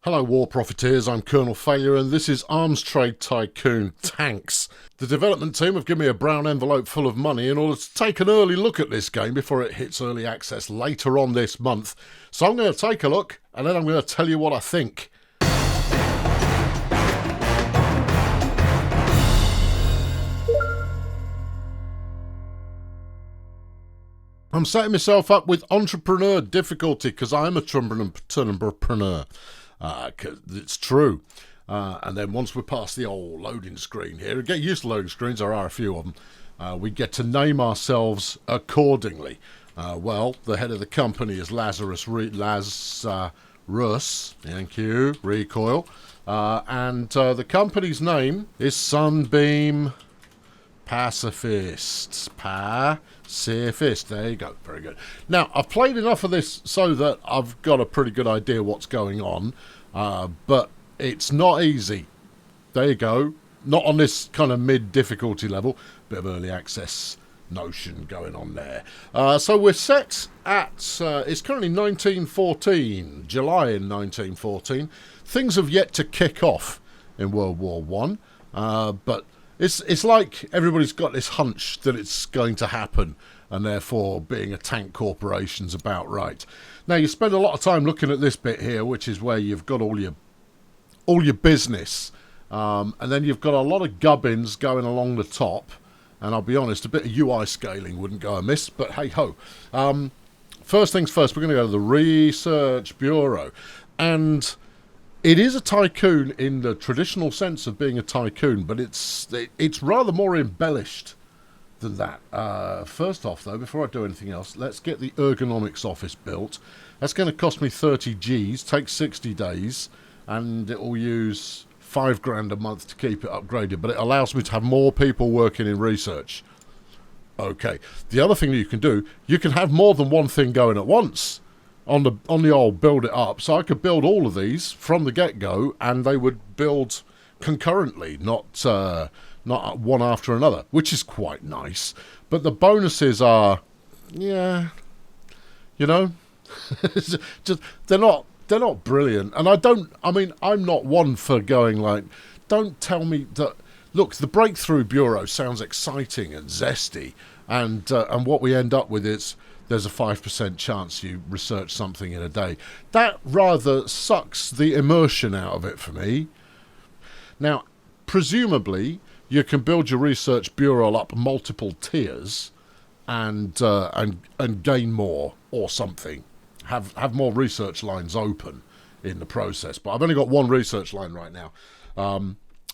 Hello War Profiteers, I'm Colonel Failure and this is Arms Trade Tycoon Tanks. The development team have given me a brown envelope full of money in order to take an early look at this game before it hits early access later on this month. So I'm going to take a look and then I'm going to tell you what I think. I'm setting myself up with entrepreneur difficulty because I'm a entrepreneur. It's true. And then once we're past the old loading screen here, get used to loading screens, there are a few of them, we get to name ourselves accordingly. Well, the head of the company is Lazarus, thank you, Recoil. And the company's name is Sunbeam Pacifists. Pacifist. There you go. Very good. Now, I've played enough of this so that I've got a pretty good idea what's going on, but it's not easy. There you go. Not on this kind of mid-difficulty level. Bit of early access notion going on there. So we're set at, it's currently 1914, July in 1914. Things have yet to kick off in World War One, but it's like everybody's got this hunch that it's going to happen, and therefore being a tank corporation's about right. Now you spend a lot of time looking at this bit here, which is where you've got all your business, and then you've got a lot of gubbins going along the top. And I'll be honest, a bit of UI scaling wouldn't go amiss, but hey ho. First things first, we're going to go to the Research Bureau, and it is a tycoon in the traditional sense of being a tycoon, but it's rather more embellished than that. First off, though, before I do anything else, let's get the ergonomics office built. That's going to cost me 30 Gs, takes 60 days, and it will use $5,000 a month to keep it upgraded, but it allows me to have more people working in research. Okay. The other thing that you can do, you can have more than one thing going at once on the old build it up. So I could build all of these from the get-go, and they would build concurrently, not one after another, which is quite nice. But the bonuses are, yeah, you know, just they're not brilliant. And I'm not one for going like, don't tell me that. Look, the Breakthrough Bureau sounds exciting and zesty, and what we end up with is there's a 5% chance you research something in a day. That rather sucks the immersion out of it for me. Now, presumably, you can build your research bureau up multiple tiers and gain more or something. Have more research lines open in the process. But I've only got one research line right now.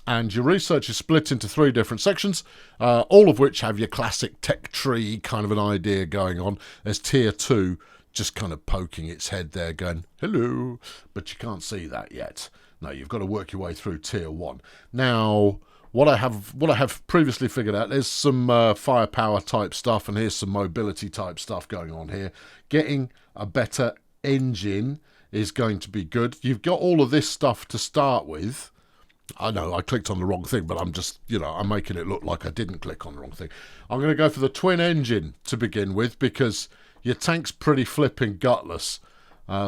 And your research is split into 3 different sections, all of which have your classic tech tree kind of an idea going on. There's tier 2 just kind of poking its head there going, hello, but you can't see that yet. No, you've got to work your way through tier 1. Now, what I have previously figured out, there's some firepower type stuff, and here's some mobility type stuff going on here. Getting a better engine is going to be good. You've got all of this stuff to start with. I know I clicked on the wrong thing, but I'm just, I'm making it look like I didn't click on the wrong thing. I'm going to go for the twin engine to begin with, because your tank's pretty flipping gutless.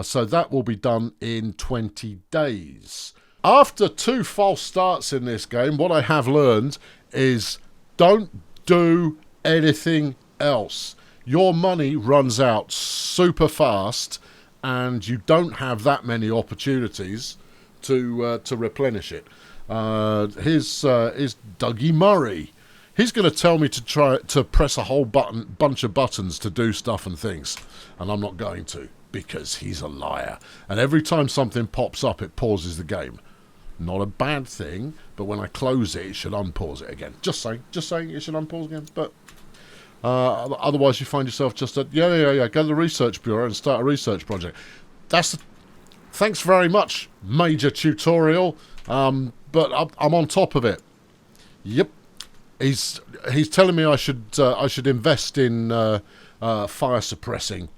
So that will be done in 20 days. After 2 false starts in this game, what I have learned is don't do anything else. Your money runs out super fast, and you don't have that many opportunities to replenish it. Here's Dougie Murray. He's going to tell me to try to press a whole bunch of buttons to do stuff and things, and I'm not going to, because he's a liar. And every time something pops up, it pauses the game. Not a bad thing, but when I close it, it should unpause it again. Just saying, it should unpause again. But otherwise, you find yourself just at go to the Research Bureau and start a research project. Thanks very much, major tutorial. But I'm on top of it. Yep, he's telling me I should invest in fire suppressing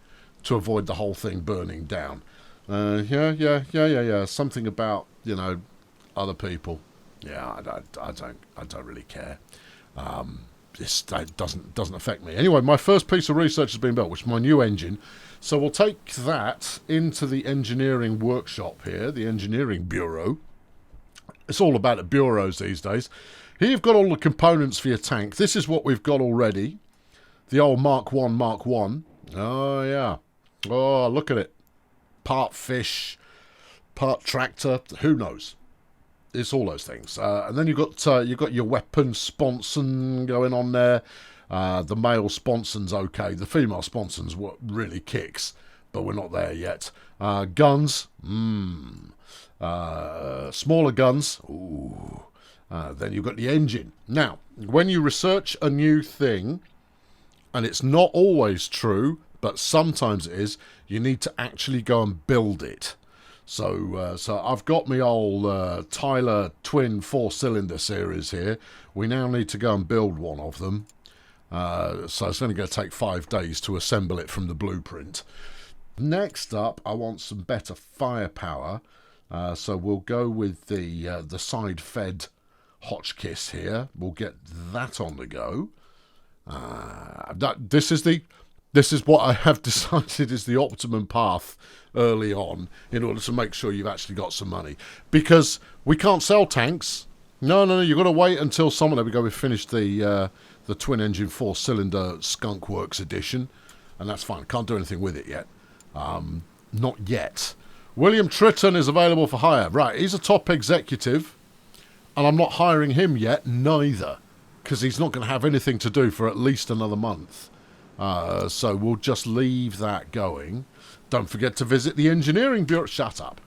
to avoid the whole thing burning down. Yeah. Something about other people. Yeah, I don't really care. This doesn't affect me. Anyway, my first piece of research has been built, which is my new engine. So we'll take that into the engineering workshop here, the engineering bureau. It's all about the bureaus these days. Here you've got all the components for your tank. This is what we've got already. The old Mark 1, Mark 1. Oh, yeah. Oh, look at it. Part fish, part tractor, who knows? It's all those things. And then you've got your weapon sponson going on there. The male sponson's okay. The female sponson's what really kicks, but we're not there yet. Guns, smaller guns, ooh. Then you've got the engine. Now, when you research a new thing, and it's not always true, but sometimes it is, you need to actually go and build it. So I've got my old Tyler twin 4-cylinder series here. We now need to go and build one of them. So it's only going to take 5 days to assemble it from the blueprint. Next up, I want some better firepower. So we'll go with the side-fed Hotchkiss here. We'll get that on the go. This is what I have decided is the optimum path early on in order to make sure you've actually got some money. Because we can't sell tanks. No, you've got to wait until someone... There we go, we've finished the twin-engine 4-cylinder Skunk Works edition. And that's fine. Can't do anything with it yet. Not yet. William Tritton is available for hire. Right, he's a top executive. And I'm not hiring him yet, neither. Because he's not going to have anything to do for at least another month. So we'll just leave that going. Don't forget to visit the engineering bureau. Shut up.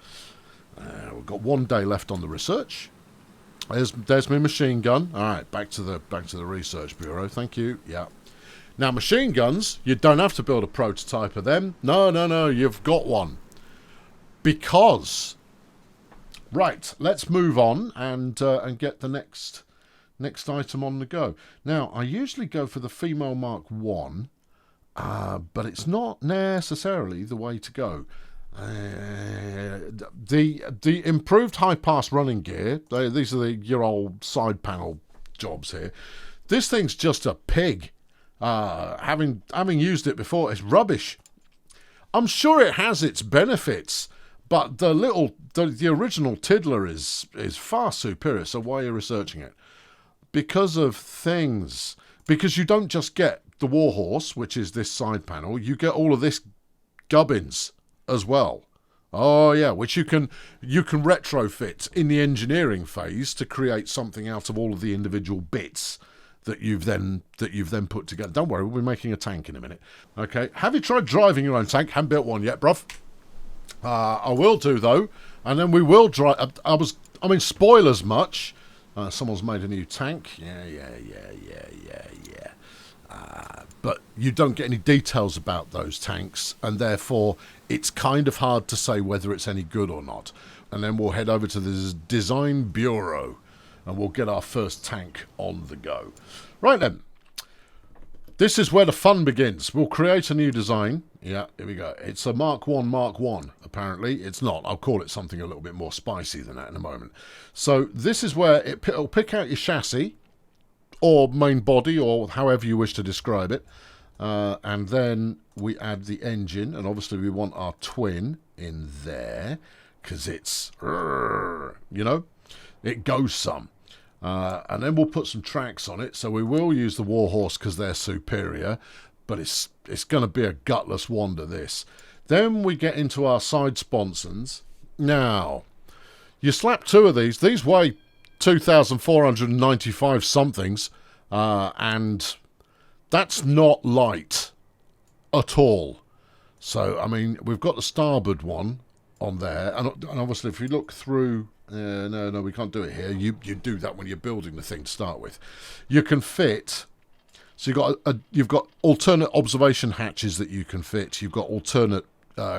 We've got 1 day left on the research. There's my machine gun. All right, back to the research bureau. Thank you. Yeah. Now machine guns, you don't have to build a prototype of them. No. You've got one. Because. Right. Let's move on and get the next item on the go. Now I usually go for the female Mark 1. But it's not necessarily the way to go. The improved high-pass running gear, these are your old side panel jobs here. This thing's just a pig. Having used it before, it's rubbish. I'm sure it has its benefits, but the original Tiddler is far superior. So why are you researching it? Because of things. Because you don't just get the Warhorse, which is this side panel, you get all of this gubbins as well. Oh yeah, which you can retrofit in the engineering phase to create something out of all of the individual bits that you've then put together. Don't worry, we'll be making a tank in a minute. Okay, have you tried driving your own tank? Haven't built one yet, bruv. I will do though, and then we will drive. Spoilers much. Someone's made a new tank. Yeah. But you don't get any details about those tanks, and therefore it's kind of hard to say whether it's any good or not. And then we'll head over to the design bureau, and we'll get our first tank on the go. Right then, this is where the fun begins. We'll create a new design. Yeah, here we go. It's a Mark 1, Mark 1, apparently. It's not. I'll call it something a little bit more spicy than that in a moment. So this is where it'll pick out your chassis, or main body, or however you wish to describe it. And then we add the engine, and obviously we want our twin in there, because it's, it goes some. And then we'll put some tracks on it, so we will use the Warhorse because they're superior, but it's going to be a gutless wander, this. Then we get into our side sponsons. Now, you slap 2 of these weigh 2,495 somethings, and that's not light at all. So, I mean, we've got the starboard one on there, and obviously if you look through, no, we can't do it here. You do that when you're building the thing to start with. You can fit, so you've got alternate observation hatches that you can fit, you've got alternate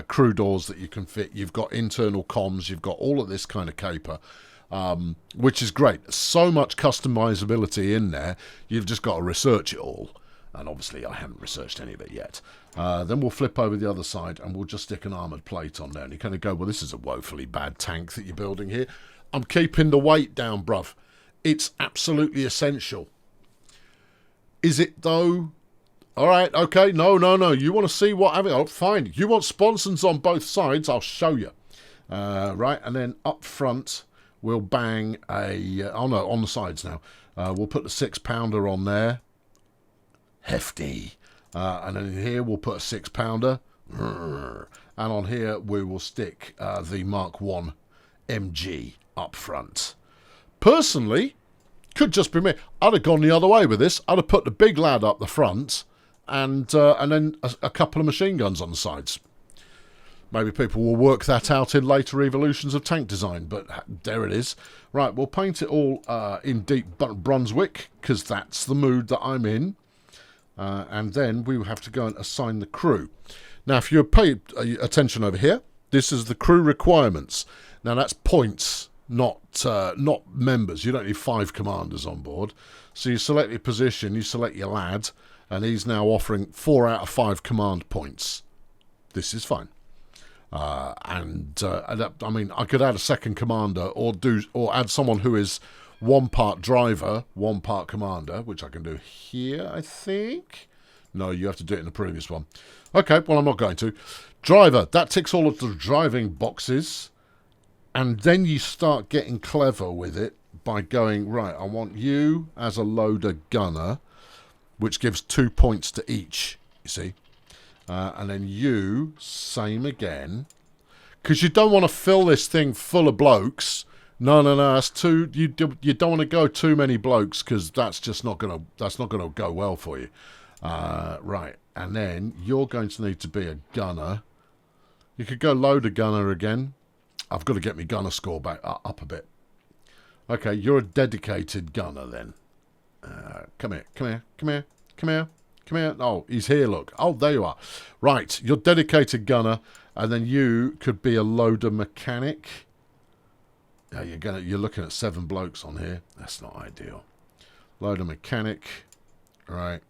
crew doors that you can fit, you've got internal comms, you've got all of this kind of caper. Which is great. So much customizability in there. You've just got to research it all. And obviously I haven't researched any of it yet. Then we'll flip over the other side and we'll just stick an armoured plate on there. And you kind of go, well, this is a woefully bad tank that you're building here. I'm keeping the weight down, bruv. It's absolutely essential. Is it, though? All right, okay, no. You want to see what... Oh, fine. You want sponsons on both sides? I'll show you. Right, and then up front, we'll bang a... oh, no, on the sides now. We'll put the 6-pounder on there. Hefty. And then here, we'll put a 6-pounder. And on here, we will stick the Mark 1 MG up front. Personally, could just be me. I'd have gone the other way with this. I'd have put the big lad up the front and then a couple of machine guns on the sides. Maybe people will work that out in later evolutions of tank design, but there it is. Right, we'll paint it all in deep Brunswick, because that's the mood that I'm in. And then we will have to go and assign the crew. Now, if you pay attention over here, this is the crew requirements. Now, that's points, not members. You don't need 5 commanders on board. So you select your position, you select your lad, and he's now offering 4 out of 5 command points. This is fine. I mean, I could add a second commander or add someone who is 1 part driver, 1 part commander, which I can do here, I think. No, you have to do it in the previous one. Okay, well, I'm not going to. Driver, that ticks all of the driving boxes. And then you start getting clever with it by going, right, I want you as a loader gunner, which gives 2 points to each, you see. And then you, same again. Because you don't want to fill this thing full of blokes. No, that's too... You don't want to go too many blokes, because that's just not going to go well for you. Right, and then you're going to need to be a gunner. You could go loader gunner again. I've got to get my gunner score back up a bit. Okay, you're a dedicated gunner then. Come here. Oh, he's here, look. Oh, there you are. Right, you're dedicated gunner, and then you could be a loader mechanic. Yeah, you're looking at 7 blokes on here. That's not ideal. Loader mechanic. Right.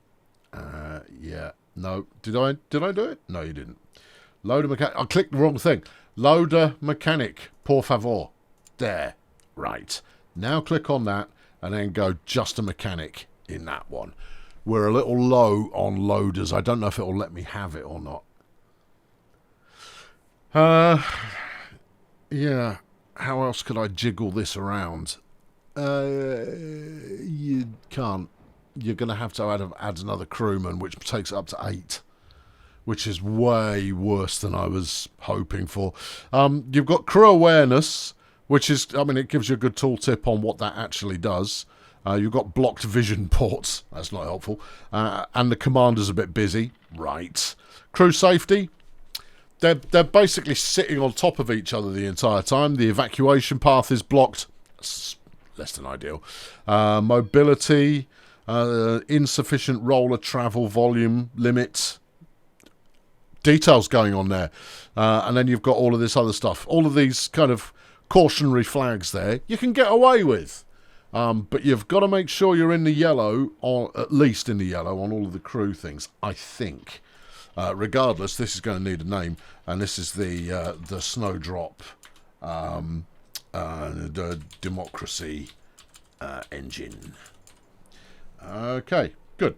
Yeah. No. Did I do it? No, you didn't. Loader mechanic. I clicked the wrong thing. Loader mechanic, por favor. There. Right. Now click on that and then go just a mechanic in that one. We're a little low on loaders. I don't know if it'll let me have it or not. Yeah. How else could I jiggle this around? You can't. You're going to have to add another crewman, which takes it up to 8. Which is way worse than I was hoping for. You've got crew awareness, which is, I mean, it gives you a good tooltip on what that actually does. You've got blocked vision ports. That's not helpful. And the commander's a bit busy. Right. Crew safety. They're basically sitting on top of each other the entire time. The evacuation path is blocked. It's less than ideal. Mobility. Insufficient roller travel volume limit. Details going on there. And then you've got all of this other stuff. All of these kind of cautionary flags there you can get away with. But you've got to make sure you're in the yellow, or at least in the yellow, on all of the crew things, I think. Regardless, this is going to need a name. And this is the Snowdrop the Democracy engine. Okay, good.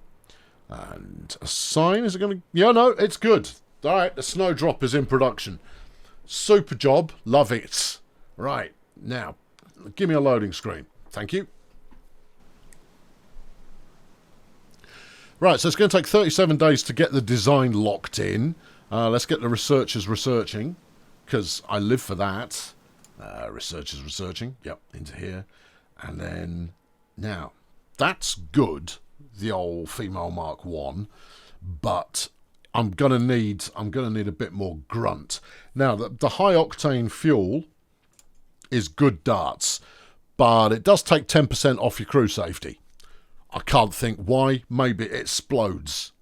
And a sign, is it going to... Yeah, no, it's good. All right, the Snowdrop is in production. Super job. Love it. Right, now, give me a loading screen. Thank you. Right, so it's going to take 37 days to get the design locked in. Let's get the researchers researching, because I live for that. Researchers researching. Yep, into here. And then, now, that's good, the old female Mark 1, but I'm gonna need a bit more grunt. Now, the high octane fuel is good darts, but it does take 10% off your crew safety. I can't think why. Maybe it explodes.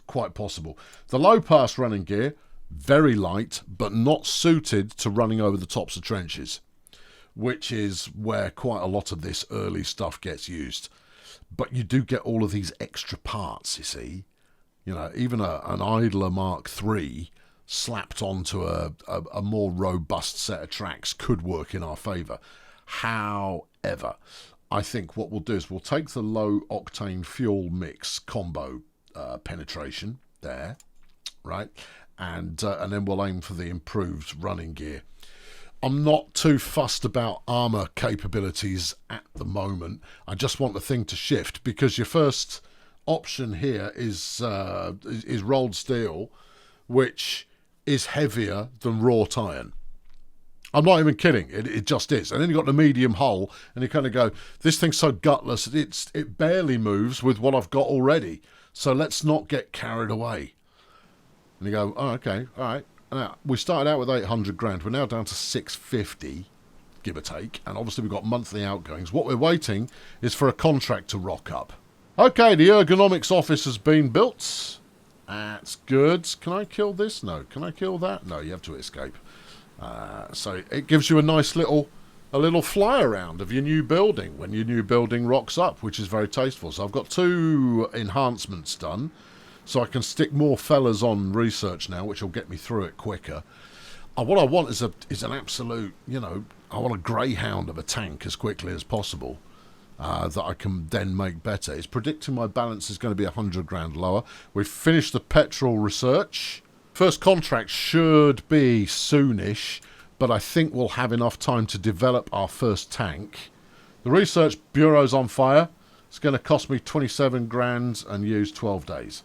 Quite possible. The low pass running gear, very light, but not suited to running over the tops of trenches, which is where quite a lot of this early stuff gets used. But you do get all of these extra parts, you see. You know, even an idler Mark III slapped onto a more robust set of tracks could work in our favour. However, I think what we'll do is we'll take the low octane fuel mix combo penetration there, right? And then we'll aim for the improved running gear. I'm not too fussed about armor capabilities at the moment. I just want the thing to shift, because your first option here is rolled steel, which is heavier than wrought iron. I'm not even kidding. It just is. And then you've got the medium hull, and you kind of go, this thing's so gutless, it barely moves with what I've got already. So let's not get carried away. And you go, oh, okay, all right. Now, we started out with 800 grand. We're now down to 650, give or take. And obviously we've got monthly outgoings. What we're waiting is for a contract to rock up. Okay, the ergonomics office has been built. That's good. Can I kill this? No. Can I kill that? No, you have to escape. So it gives you a nice little fly around of your new building when your new building rocks up, which is very tasteful. So I've got 2 enhancements done. So I can stick more fellas on research now, which will get me through it quicker. What I want is an absolute, I want a greyhound of a tank as quickly as possible that I can then make better. It's predicting my balance is going to be 100 grand lower. We've finished the petrol research. First contract should be soonish, but I think we'll have enough time to develop our first tank. The research bureau's on fire. It's going to cost me 27 grand and use 12 days.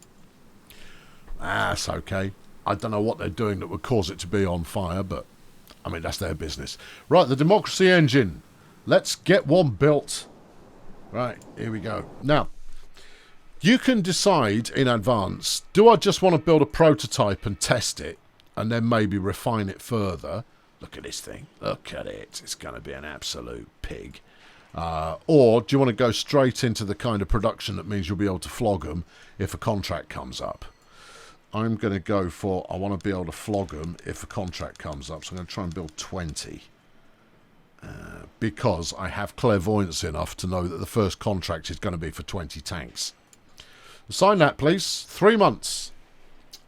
That's okay. I don't know what they're doing that would cause it to be on fire, but I mean, that's their business. Right, the democracy engine. Let's get one built. Right, here we go. Now, you can decide in advance, do I just want to build a prototype and test it and then maybe refine it further? Look at this thing. Look at it. It's going to be an absolute pig. Or do you want to go straight into the kind of production that means you'll be able to flog them if a contract comes up? I'm going to go for, I want to be able to flog them if a contract comes up. So I'm going to try and build 20. Because I have clairvoyance enough to know that the first contract is going to be for 20 tanks. Sign that, please. 3 months.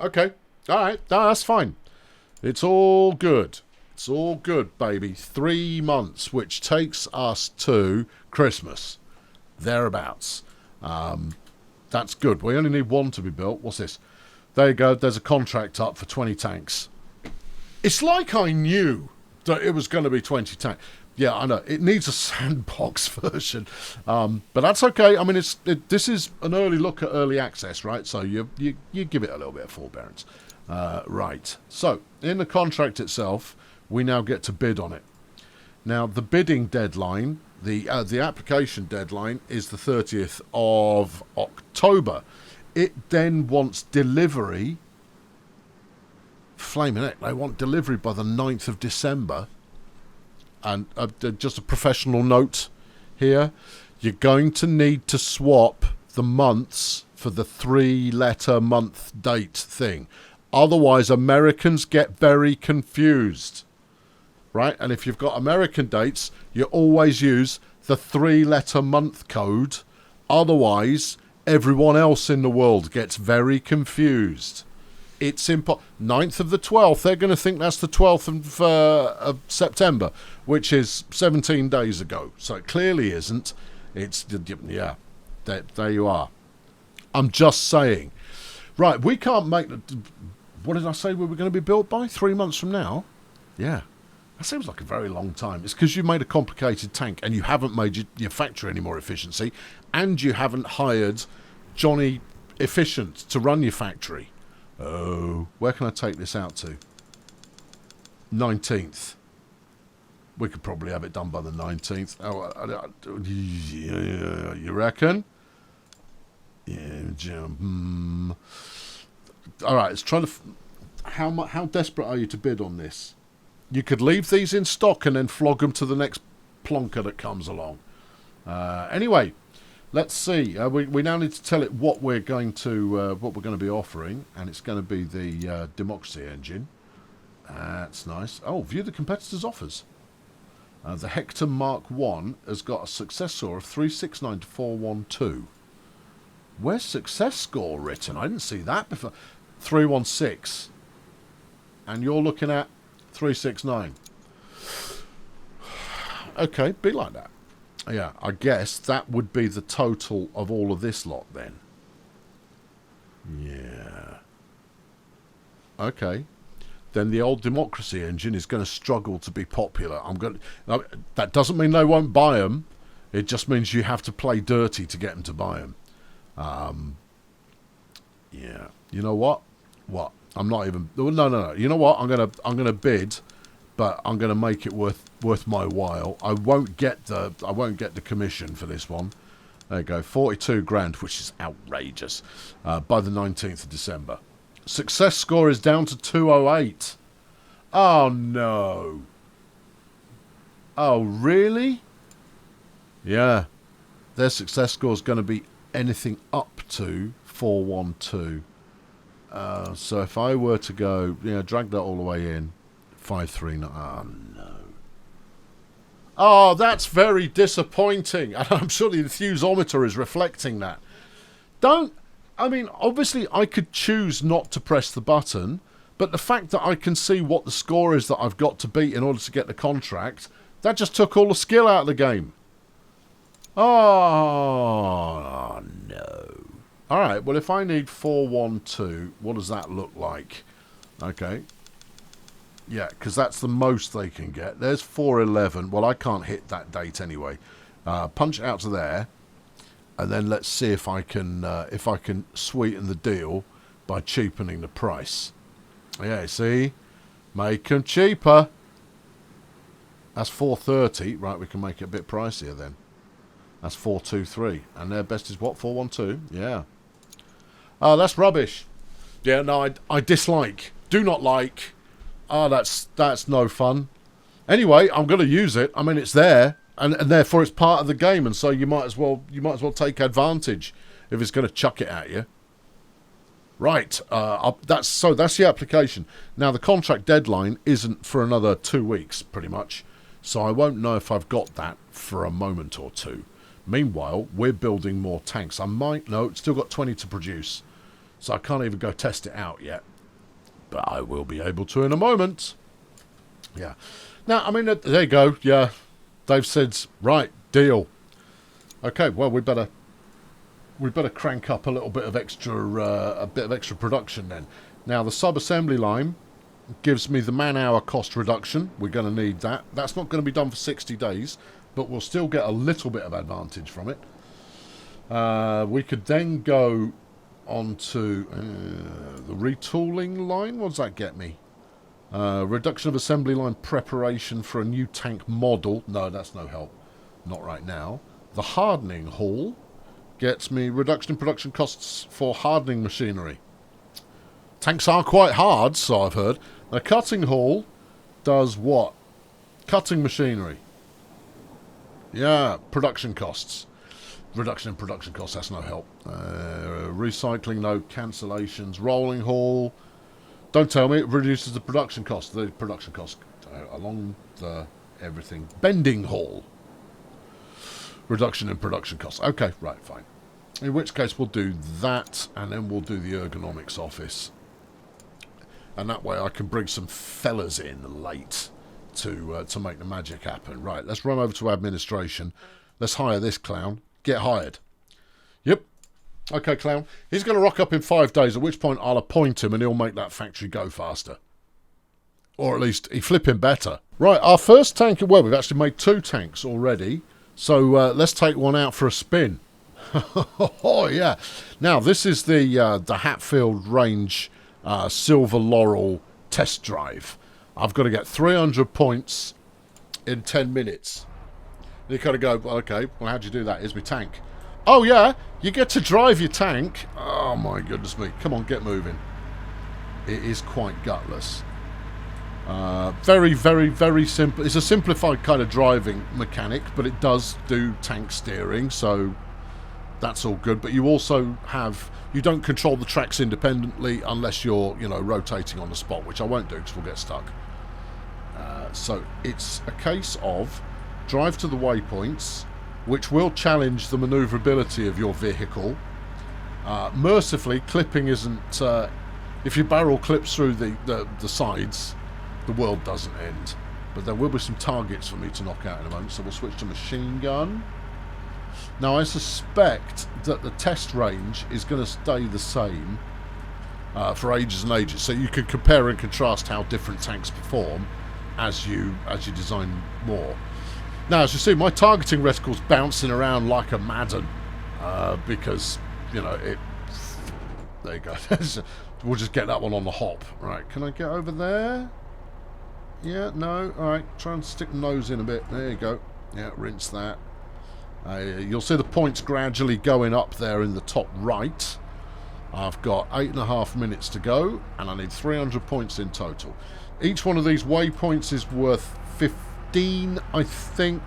Okay. All right. No, that's fine. It's all good. It's all good, baby. 3 months, which takes us to Christmas. Thereabouts. That's good. We only need 1 to be built. What's this? There you go. There's a contract up for 20 tanks. It's like I knew that it was going to be 20 tanks. Yeah, I know. It needs a sandbox version. But that's okay. I mean, this is an early look at early access, right? So you give it a little bit of forbearance. Right. So in the contract itself, we now get to bid on it. Now, the bidding deadline, the application deadline is the 30th of October. It then wants delivery. Flaming heck, they want delivery by the 9th of December. And just a professional note here. You're going to need to swap the months for the 3-letter month date thing. Otherwise, Americans get very confused. Right? And if you've got American dates, you always use the 3-letter month code. Otherwise, everyone else in the world gets very confused. It's 9th of the 12th. They're going to think that's the 12th of September, which is 17 days ago. So it clearly isn't. It's, yeah, there you are. I'm just saying. Right, we can't make... What did I say we were going to be built by? 3 months from now? Yeah. That seems like a very long time. It's because you made a complicated tank and you haven't made your factory any more efficiency, and you haven't hired Johnny Efficient to run your factory. Oh, where can I take this out to? 19th. We could probably have it done by the 19th. Oh, you reckon? Yeah. All right, let's try to... How desperate are you to bid on this? You could leave these in stock and then flog them to the next plonker that comes along. Anyway, let's see. We now need to tell it what we're going to be offering, and it's going to be the democracy engine. That's nice. Oh, view the competitor's offers. The Hector Mark 1 has got a success score of 369 to 412. Where's success score written? I didn't see that before. 316. And you're looking at 369. Okay, be like that. Yeah, I guess that would be the total of all of this lot then. Yeah. Okay. Then the old democracy engine is going to struggle to be popular. That doesn't mean they won't buy them. It just means you have to play dirty to get them to buy them. Yeah. You know what? What? I'm not even. No. You know what? I'm gonna bid, but I'm gonna make it worth my while. I won't get the commission for this one. There you go. 42 grand, which is outrageous. By the 19th of December. Success score is down to 208. Oh no. Oh really? Yeah. Their success score is going to be anything up to 412. So if I were to go, drag that all the way in, 539. Oh no. Oh, that's very disappointing. And I'm sure the enthusometer is reflecting that. Obviously I could choose not to press the button, but the fact that I can see what the score is that I've got to beat in order to get the contract, that just took all the skill out of the game. Oh no. Alright, well if I need 412, what does that look like? Okay. Yeah, because that's the most they can get. There's 411. Well, I can't hit that date anyway. Punch it out to there. And then let's see if I can sweeten the deal by cheapening the price. Yeah, see? Make them cheaper. That's 430. Right, we can make it a bit pricier then. That's 423. And their best is what? 412? Yeah. Oh, that's rubbish. Yeah, no, I dislike. Do not like. Oh, that's no fun. Anyway, I'm going to use it. I mean, it's there. And therefore it's part of the game, and so you might as well take advantage if it's going to chuck it at you. Right, that's the application. Now the contract deadline isn't for another 2 weeks, pretty much, so I won't know if I've got that for a moment or two. Meanwhile, we're building more tanks. It's still got 20 to produce, so I can't even go test it out yet. But I will be able to in a moment. Yeah. Now, I mean, there you go. Yeah. Dave said, right, deal. Okay, well, we better crank up a little bit of extra production then. Now the sub-assembly line gives me the man-hour cost reduction. We're going to need that. That's not going to be done for 60 days, but we'll still get a little bit of advantage from it. We could then go on to the retooling line. What does that get me? Reduction of assembly line preparation for a new tank model. No, that's no help. Not right now. The hardening hall gets me reduction in production costs for hardening machinery. Tanks are quite hard, so I've heard. The cutting hall does what? Cutting machinery. Yeah, production costs. Reduction in production costs, that's no help. Recycling, no. Cancellations. Rolling hall. Don't tell me it reduces the production cost. The production cost along the everything. Bending hall. Reduction in production costs. Okay, right, fine. In which case we'll do that, and then we'll do the ergonomics office. And that way I can bring some fellas in late to make the magic happen. Right, let's run over to administration. Let's hire this clown. Get hired. Yep. Okay, clown. He's going to rock up in 5 days, at which point I'll appoint him and he'll make that factory go faster. Or at least he flipping better. Right, our first tank, well, we've actually made 2 tanks already. So let's take one out for a spin. Oh, yeah. Now, this is the Hatfield Range Silver Laurel test drive. I've got to get 300 points in 10 minutes. And you kind of go, okay, well, how'd you do that? Here's my tank. Oh, yeah, you get to drive your tank. Oh, my goodness me. Come on, get moving. It is quite gutless. Very, very, very simple. It's a simplified kind of driving mechanic, but it does do tank steering, so that's all good. But you also you don't control the tracks independently unless you're, rotating on the spot, which I won't do because we'll get stuck. So it's a case of drive to the waypoints, which will challenge the manoeuvrability of your vehicle. Mercifully, clipping isn't... if your barrel clips through the sides, the world doesn't end. But there will be some targets for me to knock out in a moment, so we'll switch to machine gun. Now, I suspect that the test range is going to stay the same for ages and ages. So you can compare and contrast how different tanks perform as you design more. Now, as you see, my targeting reticle's bouncing around like a Madden because, you know, it... There you go. We'll just get that one on the hop. Right, can I get over there? Yeah, no. Alright, try and stick the nose in a bit. There you go. Yeah, rinse that. You'll see the points gradually going up there in the top right. I've got 8.5 minutes to go, and I need 300 points in total. Each one of these waypoints is worth 15, I think.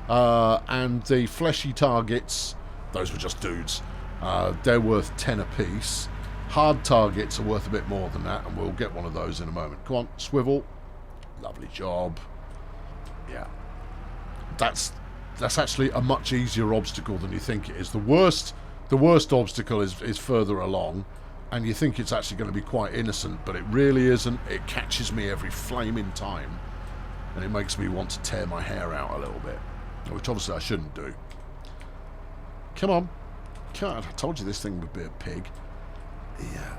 And the fleshy targets, those were just dudes. They're worth 10 apiece. Hard targets are worth a bit more than that, and we'll get one of those in a moment. Come on, swivel. Lovely job. Yeah. That's actually a much easier obstacle than you think it is. The worst obstacle is further along, and you think it's actually going to be quite innocent, but it really isn't. It catches me every flaming time, and it makes me want to tear my hair out a little bit, which obviously I shouldn't do. Come on. God, I told you this thing would be a pig. Yeah.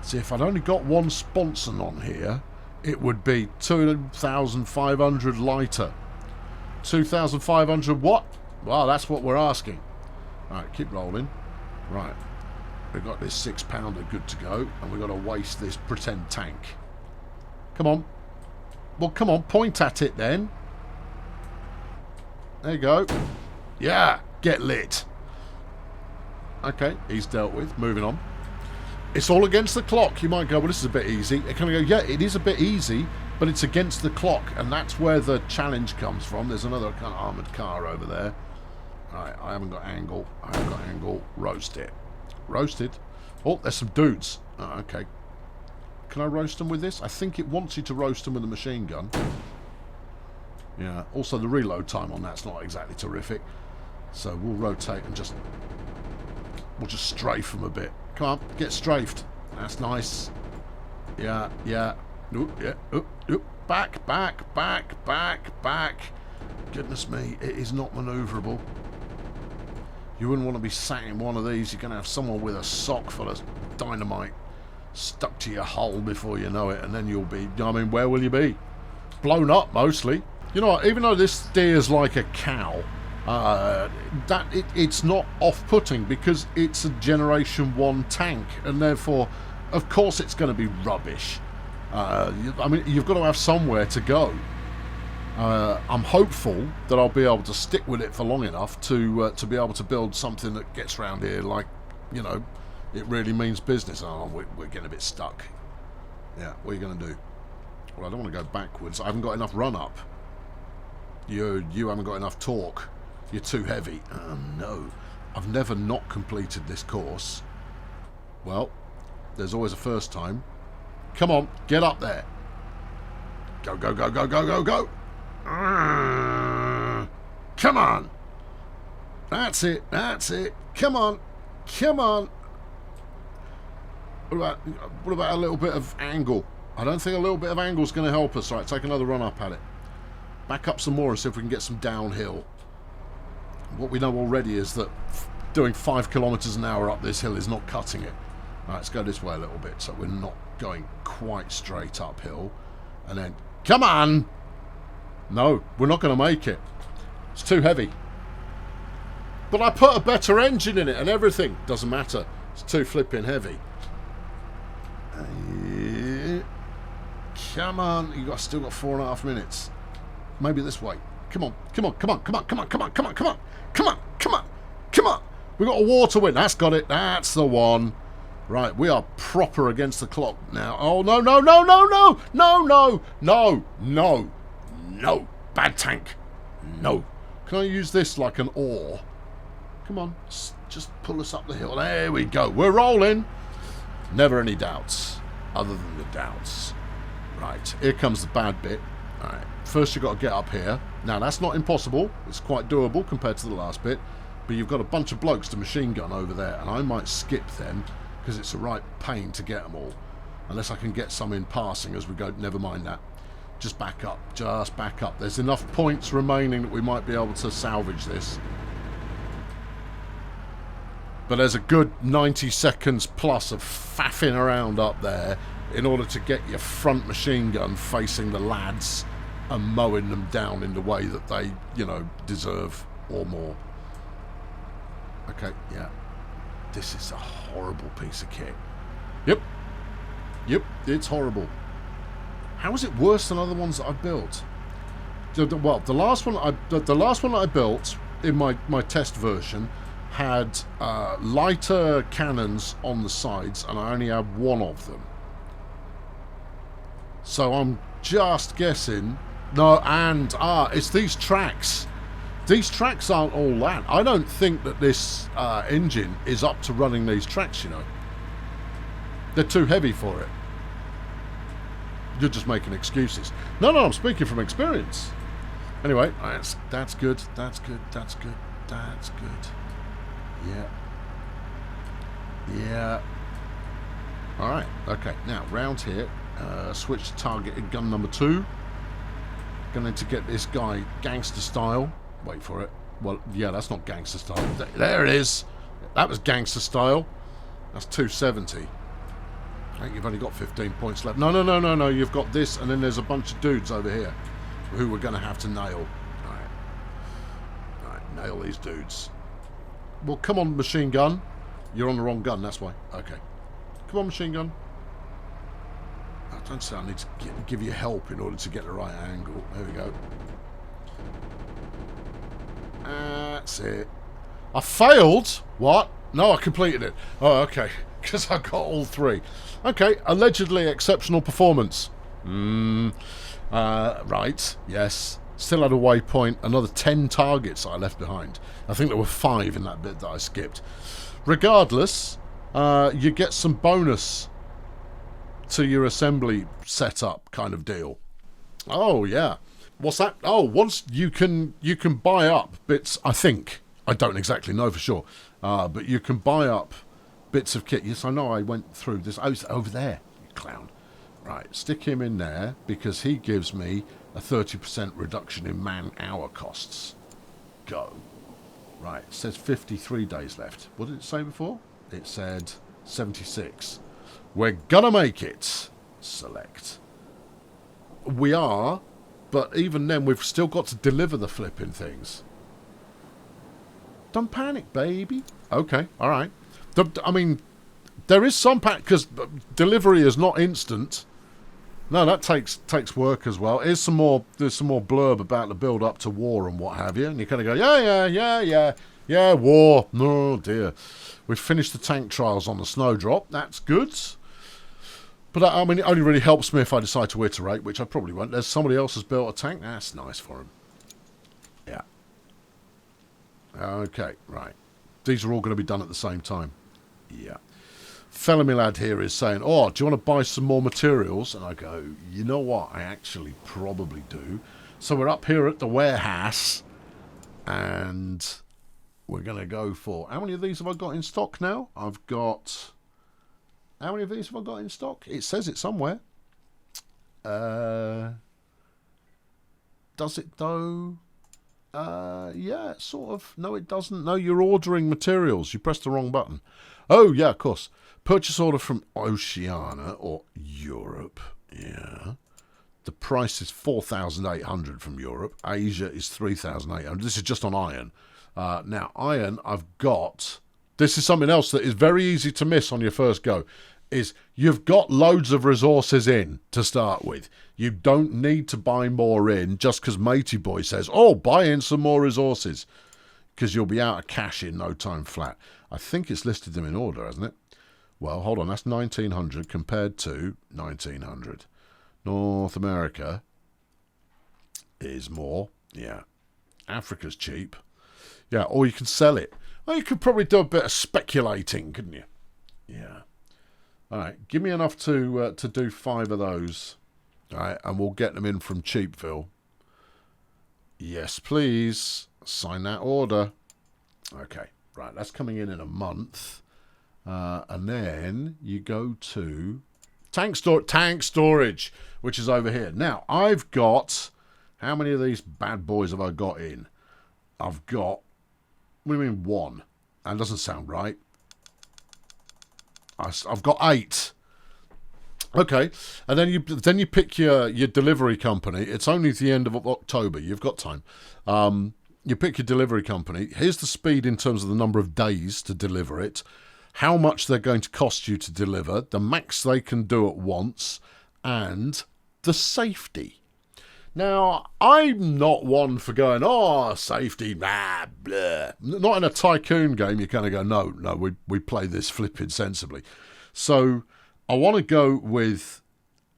See, if I'd only got one sponson on here, it would be 2,500 lighter. 2,500 what? Well, that's what we're asking. Alright, keep rolling. Right. We've got this 6-pounder good to go, and we've got to waste this pretend tank. Come on. Well, come on, point at it then. There you go. Yeah, get lit. Okay, he's dealt with. Moving on. It's all against the clock. You might go, well, this is a bit easy. It kind of go, yeah, it is a bit easy, but it's against the clock, and that's where the challenge comes from. There's another kind of armoured car over there. Right, I haven't got angle. I haven't got angle. Roast it. Roasted. Oh, there's some dudes. Oh, okay. Can I roast them with this? I think it wants you to roast them with a machine gun. Yeah. Also, the reload time on that's not exactly terrific. So we'll rotate and we'll just strafe them a bit. Come on, get strafed. That's nice. Yeah, yeah. Oop, yeah. Oop, oop. Back, back, back, back, back. Goodness me, it is not manoeuvrable. You wouldn't want to be sat in one of these. You're going to have someone with a sock full of dynamite stuck to your hull before you know it, and then you'll be, I mean, where will you be? Blown up, mostly. You know what, even though this steers like a cow, it's not off-putting because it's a Generation 1 tank, and therefore, of course it's going to be rubbish. I mean, you've got to have somewhere to go. I'm hopeful that I'll be able to stick with it for long enough to be able to build something that gets around here like, you know, it really means business. Oh, we're getting a bit stuck. Yeah, what are you going to do? Well, I don't want to go backwards. I haven't got enough run-up. You haven't got enough torque. You're too heavy. Oh, no. I've never not completed this course. Well, there's always a first time. Come on, get up there. Go, go, go, go, go, go, go. Come on. That's it. That's it. Come on. Come on. What about a little bit of angle? I don't think a little bit of angle is going to help us. Right, take another run up at it. Back up some more and see if we can get some downhill. What we know already is that doing 5 kilometers an hour up this hill is not cutting it. Right, let's go this way a little bit so we're not going quite straight uphill. And then, come on! No, we're not going to make it. It's too heavy. But I put a better engine in it and everything. Doesn't matter. It's too flipping heavy. Come on. You've still got 4.5 minutes. Maybe this way. Come on. Come on. Come on. Come on. Come on. Come on. Come on. Come on. Come on. Come on. Come on. We've got a water win. That's got it. That's the one. Right, we are proper against the clock now. Oh, no, no, no, no, no, no, no, no, no, no. Bad tank. No. Can I use this like an oar? Come on, just pull us up the hill. There we go. We're rolling. Never any doubts, other than the doubts. Right, here comes the bad bit. All right, first you've got to get up here. Now, that's not impossible. It's quite doable compared to the last bit. But you've got a bunch of blokes to machine gun over there, and I might skip them because it's a right pain to get them all. Unless I can get some in passing as we go. Never mind that. Just back up. Just back up. There's enough points remaining that we might be able to salvage this. But there's a good 90 seconds plus of faffing around up there in order to get your front machine gun facing the lads and mowing them down in the way that they, you know, deserve or more. Okay, yeah. This is a horrible piece of kit. Yep. Yep, it's horrible. How is it worse than other ones that I've built? Well, the last one I built in my test version had lighter cannons on the sides, and I only had one of them. So I'm just guessing. No, and it's these tracks. These tracks aren't all that. I don't think that this engine is up to running these tracks, you know. They're too heavy for it. You're just making excuses. No, I'm speaking from experience. Anyway, that's good. That's good. That's good. That's good. Yeah. Yeah. Alright, okay. Now, round here. Switch to targeted gun number 2. Going to get this guy gangster style. Wait for it. Well, yeah, that's not gangster style. There it is. That was gangster style. That's 270. I think you've only got 15 points left. No. You've got this, and then there's a bunch of dudes over here who we're going to have to nail. Alright, nail these dudes. Well, come on, machine gun. You're on the wrong gun, that's why. Okay. Come on, machine gun. Don't say I need to give you help in order to get the right angle. There we go. That's it. I failed? What? No, I completed it. Oh, okay. Because I got all 3. Okay, allegedly exceptional performance. Right, yes. Still had a waypoint. Another 10 targets I left behind. I think there were 5 in that bit that I skipped. Regardless, you get some bonus to your assembly setup kind of deal. Oh, yeah. What's that? Oh, once you can buy up bits, I think. I don't exactly know for sure. But you can buy up bits of kit. Yes, I know I went through this. Oh, it's over there, you clown. Right, stick him in there because he gives me a 30% reduction in man-hour costs. Go. Right, it says 53 days left. What did it say before? It said 76. We're gonna make it. Select. We are, but even then we've still got to deliver the flipping things. Don't panic, baby. Okay, alright. I mean, there is some because delivery is not instant. No, that takes work as well. There's some more blurb about the build up to war and what have you, and you kind of go, yeah, war. No, dear. We've finished the tank trials on the Snowdrop. That's good. But I mean, it only really helps me if I decide to iterate, which I probably won't. There's somebody else has built a tank. That's nice for him. Yeah. Okay, right. These are all going to be done at the same time. Yeah. Fella me lad here is saying, oh, do you want to buy some more materials? And I go, you know what? I actually probably do. So we're up here at the warehouse. And we're going to go for... How many of these have I got in stock now? I've got... How many of these have I got in stock? It says it somewhere. Does it though? Yeah, sort of. No, it doesn't. No, you're ordering materials. You pressed the wrong button. Oh, yeah, of course. Purchase order from Oceania or Europe. Yeah. The price is 4,800 from Europe. Asia is 3,800. This is just on iron. Now, iron, I've got... This is something else that is very easy to miss on your first go. Is you've got loads of resources in to start with. You don't need to buy more in just because Matey Boy says, oh, buy in some more resources. Because you'll be out of cash in no time flat. I think it's listed them in order, hasn't it? Well, hold on. That's 1,900 compared to 1,900. North America is more. Yeah. Africa's cheap. Yeah, or you can sell it. Well, you could probably do a bit of speculating, couldn't you? Yeah. All right, give me enough to do 5 of those. All right, and we'll get them in from Cheapville. Yes, please. Sign that order. Okay, right, that's coming in a month. And then you go to tank storage, which is over here. Now, I've got... How many of these bad boys have I got in? I've got... What do you mean 1? That doesn't sound right. I've got 8. Okay, and then you pick your delivery company. It's only the end of October. You've got time. You pick your delivery company. Here's the speed in terms of the number of days to deliver it, how much they're going to cost you to deliver, the max they can do at once, and the safety. Now, I'm not one for going, oh, safety, blah, blah. Not in a Tycoon game. You kind of go, no, we play this flipping sensibly. So I want to go with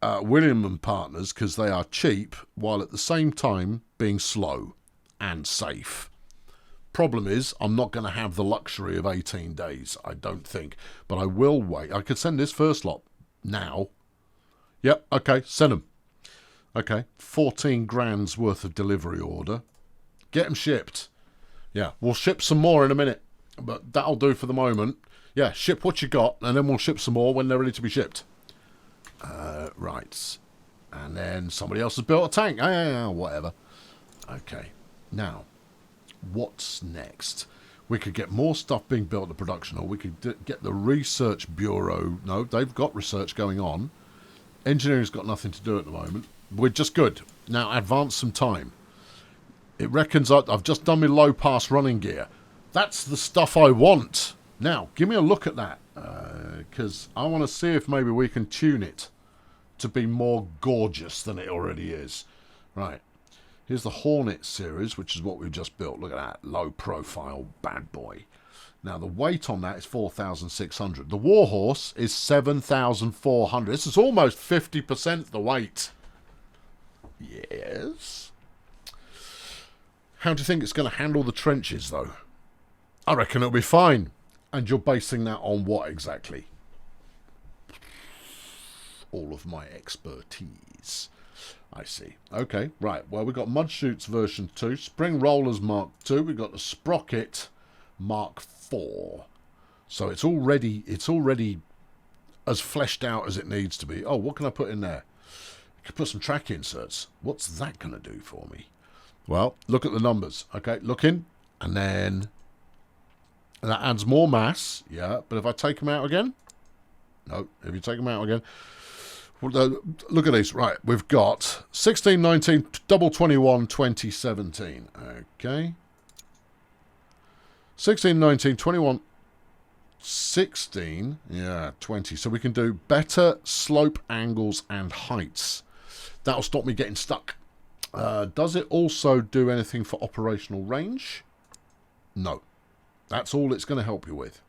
William and Partners because they are cheap while at the same time being slow and safe. Problem is, I'm not going to have the luxury of 18 days, I don't think. But I will wait. I could send this first lot now. Yep, okay, send them. Okay, 14 grand's worth of delivery order. Get them shipped. Yeah, we'll ship some more in a minute. But that'll do for the moment. Yeah, ship what you got, and then we'll ship some more when they're ready to be shipped. Right. And then somebody else has built a tank. Whatever. Okay. Now, what's next? We could get more stuff being built to production, or we could get the research bureau. No, they've got research going on. Engineering's got nothing to do at the moment. We're just good. Now, advance some time. It reckons I've just done my low-pass running gear. That's the stuff I want. Now, give me a look at that, because I want to see if maybe we can tune it to be more gorgeous than it already is. Right. Here's the Hornet series, which is what we've just built. Look at that. Low-profile bad boy. Now, the weight on that is 4,600. The Warhorse is 7,400. This is almost 50% the weight. Yes. How do you think it's going to handle the trenches, though? I reckon it'll be fine. And you're basing that on what exactly? All of my expertise. I see. Okay, right. Well, we've got Mud Chutes version 2, Spring Rollers Mark 2. We've got the Sprocket Mark 4. So it's already as fleshed out as it needs to be. Oh, what can I put in there? I could put some track inserts. What's that going to do for me? Well, look at the numbers. Okay, look in, and then that adds more mass. Yeah, but if I take them out again, no. If you take them out again, well, look at these. Right, we've got 16, 19, double 21, 20, 17. Okay, 16, 19, 21, 16. Yeah, 20. So we can do better slope angles and heights. That'll stop me getting stuck. Does it also do anything for operational range? No. That's all it's going to help you with.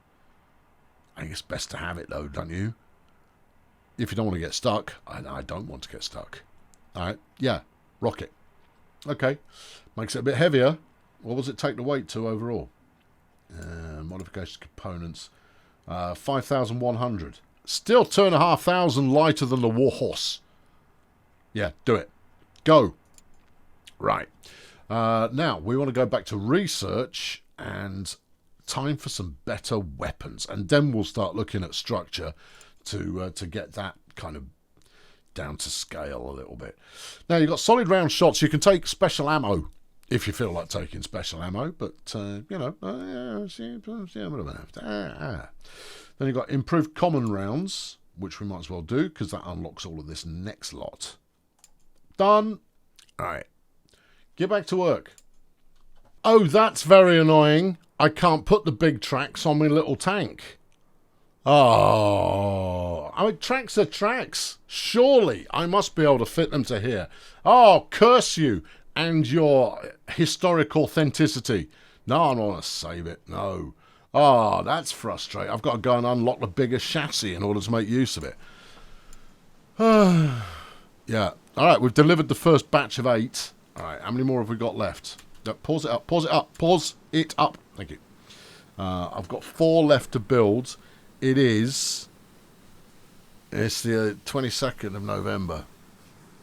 I think it's best to have it, though, don't you? If you don't want to get stuck. I don't want to get stuck. All right. Yeah. Rocket. Okay. Makes it a bit heavier. What does it take the weight to overall? Modification components. 5,100. Still 2,500 lighter than the Warhorse. Yeah, do it. Go. Right. Now, we want to go back to research and time for some better weapons. And then we'll start looking at structure to get that kind of down to scale a little bit. Now, you've got solid round shots. You can take special ammo if you feel like taking special ammo. But, you know. Then you've got improved common rounds, which we might as well do because that unlocks all of this next lot. Done. All right. Get back to work. Oh, that's very annoying. I can't put the big tracks on my little tank. Oh, I mean, tracks are tracks. Surely I must be able to fit them to here. Oh, curse you and your historic authenticity. No, I don't want to save it. No. Oh, that's frustrating. I've got to go and unlock the bigger chassis in order to make use of it. Yeah. All right, we've delivered the first batch of 8. All right, how many more have we got left? Pause it up, pause it up, pause it up. Thank you. I've got 4 left to build. It's the 22nd of November.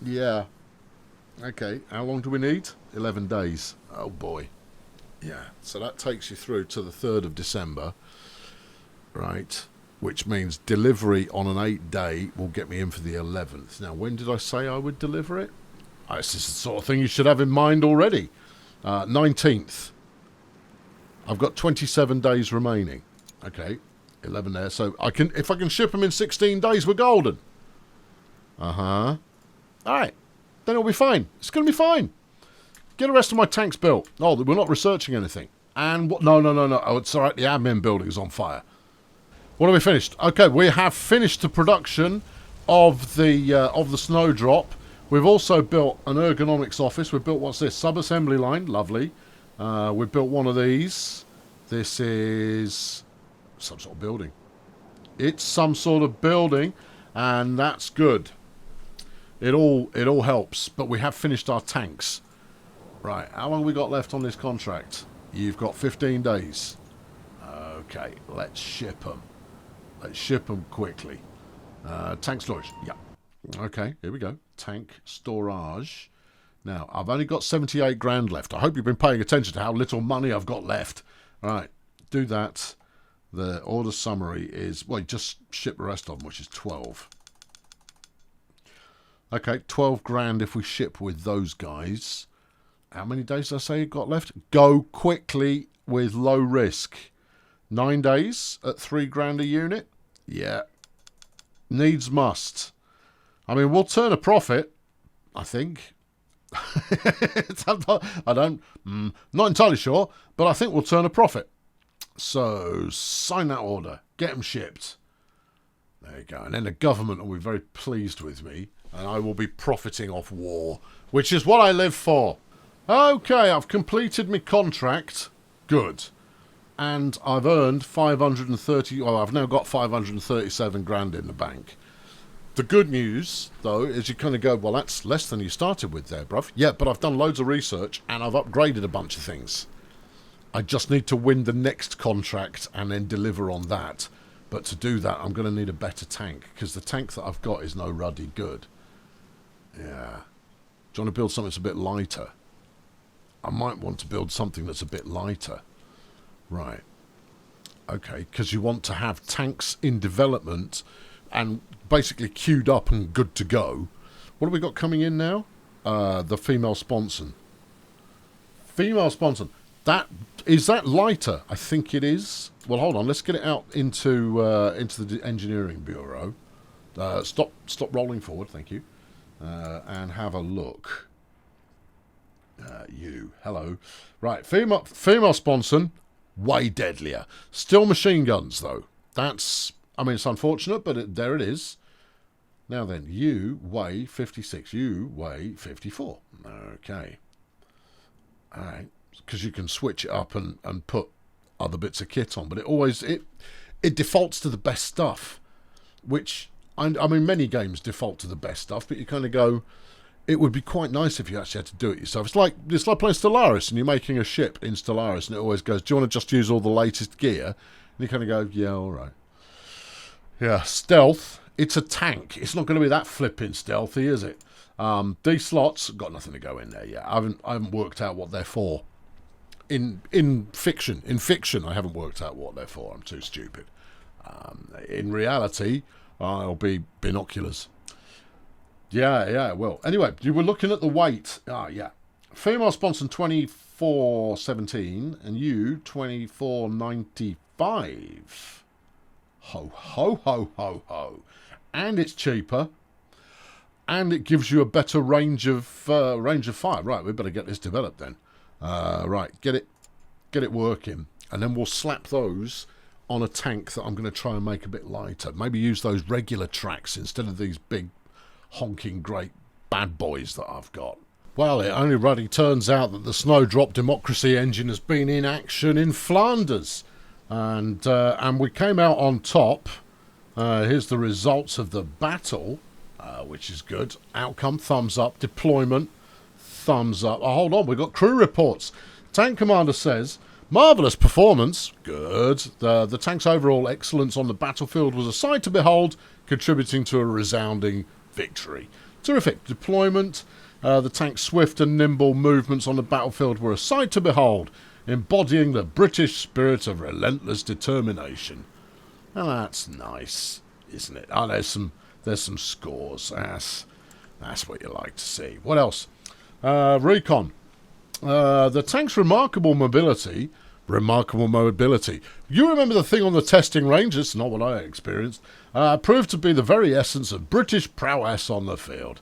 Yeah. Okay, how long do we need? 11 days. Oh, boy. Yeah, so that takes you through to the 3rd of December. Right. Which means delivery on an 8-day will get me in for the 11th. Now, when did I say I would deliver it? This is the sort of thing you should have in mind already. 19th. I've got 27 days remaining. Okay. 11 there. So if I can ship them in 16 days, we're golden. All right, then it'll be fine. It's going to be fine. Get the rest of my tanks built. Oh, we're not researching anything. And what? No. Oh, it's all right. The admin building's on fire. What have we finished? Okay, we have finished the production of the snowdrop. We've also built an ergonomics office. We've built, what's this? Sub-assembly line. Lovely. We've built one of these. This is some sort of building. It's some sort of building, and that's good. It all helps. But we have finished our tanks. Right, how long have we got left on this contract? You've got 15 days. Okay, let's ship them. Let's ship them quickly. Tank storage. Yeah. Okay, here we go. Tank storage. Now, I've only got 78 grand left. I hope you've been paying attention to how little money I've got left. All right, do that. The order summary is, well, just ship the rest of them, which is 12. Okay, 12 grand if we ship with those guys. How many days did I say you got left? Go quickly with low risk. 9 days at 3 grand a unit? Yeah. Needs must. I mean, we'll turn a profit, I think. Not entirely sure, but I think we'll turn a profit. So, sign that order. Get them shipped. There you go. And then the government will be very pleased with me, and I will be profiting off war, which is what I live for. Okay, I've completed my contract. Good. And I've earned 530... Well, I've now got 537 grand in the bank. The good news, though, is you kind of go, well, that's less than you started with there, bruv. Yeah, but I've done loads of research, and I've upgraded a bunch of things. I just need to win the next contract and then deliver on that. But to do that, I'm going to need a better tank, because the tank that I've got is no ruddy good. Yeah. Do you want to build something that's a bit lighter? I might want to build something that's a bit lighter. Right. Okay, because you want to have tanks in development and basically queued up and good to go. What have we got coming in now? The female sponson. Female sponson. Is that lighter? I think it is. Well, hold on. Let's get it out into the engineering bureau. Stop rolling forward. Thank you. And have a look. Hello. Right, female sponson, way deadlier. Still machine guns, though. It's unfortunate, but there it is. Now then, you weigh 56. You weigh 54. Okay. All right. Because you can switch it up and put other bits of kit on. But it defaults to the best stuff. Which, many games default to the best stuff, but you kind of go... It would be quite nice if you actually had to do it yourself. It's like playing Stellaris and you're making a ship in Stellaris and it always goes, do you want to just use all the latest gear? And you kind of go, yeah, all right. Yeah, stealth. It's a tank. It's not going to be that flipping stealthy, is it? These slots, got nothing to go in there yet. I haven't worked out what they're for. In fiction, I haven't worked out what they're for. I'm too stupid. In reality, I'll be binoculars. Yeah, well. Anyway, you were looking at the weight. Yeah. Female sponson 2417 and you 2495. Ho, ho, ho, ho, ho. And it's cheaper. And it gives you a better range of fire. Right, we better get this developed then. Right, get it working. And then we'll slap those on a tank that I'm going to try and make a bit lighter. Maybe use those regular tracks instead of these big honking great bad boys that I've got. Well, it only really turns out that the Snowdrop Democracy engine has been in action in Flanders. And we came out on top. Here's the results of the battle, which is good. Outcome, thumbs up. Deployment, thumbs up. Oh, hold on, we've got crew reports. Tank commander says, marvellous performance. Good. The tank's overall excellence on the battlefield was a sight to behold, contributing to a resounding victory. Terrific. Deployment. The tank's swift and nimble movements on the battlefield were a sight to behold, embodying the British spirit of relentless determination. Well, that's nice, isn't it? Oh, there's some scores. That's what you like to see. What else? Recon. The tank's remarkable mobility Remarkable mobility. You remember the thing on the testing range? It's not what I experienced. Proved to be the very essence of British prowess on the field.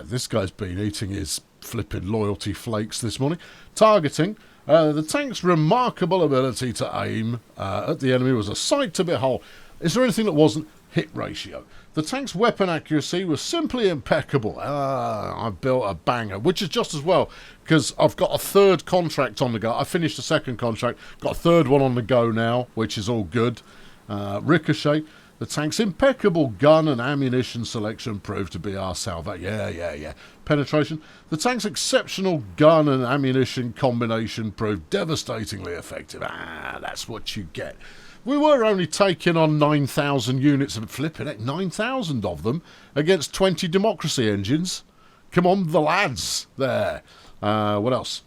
This guy's been eating his flippin' loyalty flakes this morning. Targeting. The tank's remarkable ability to aim at the enemy was a sight to behold. Is there anything that wasn't? Hit ratio. The tank's weapon accuracy was simply impeccable. I built a banger, which is just as well, because I've got a third contract on the go. I finished the second contract, got a third one on the go now, which is all good. Ricochet. The tank's impeccable gun and ammunition selection proved to be our salvation. Yeah. Penetration. The tank's exceptional gun and ammunition combination proved devastatingly effective. That's what you get. We were only taking on 9,000 units of flipping it, 9,000 of them against 20 democracy engines. Come on, the lads there. What else?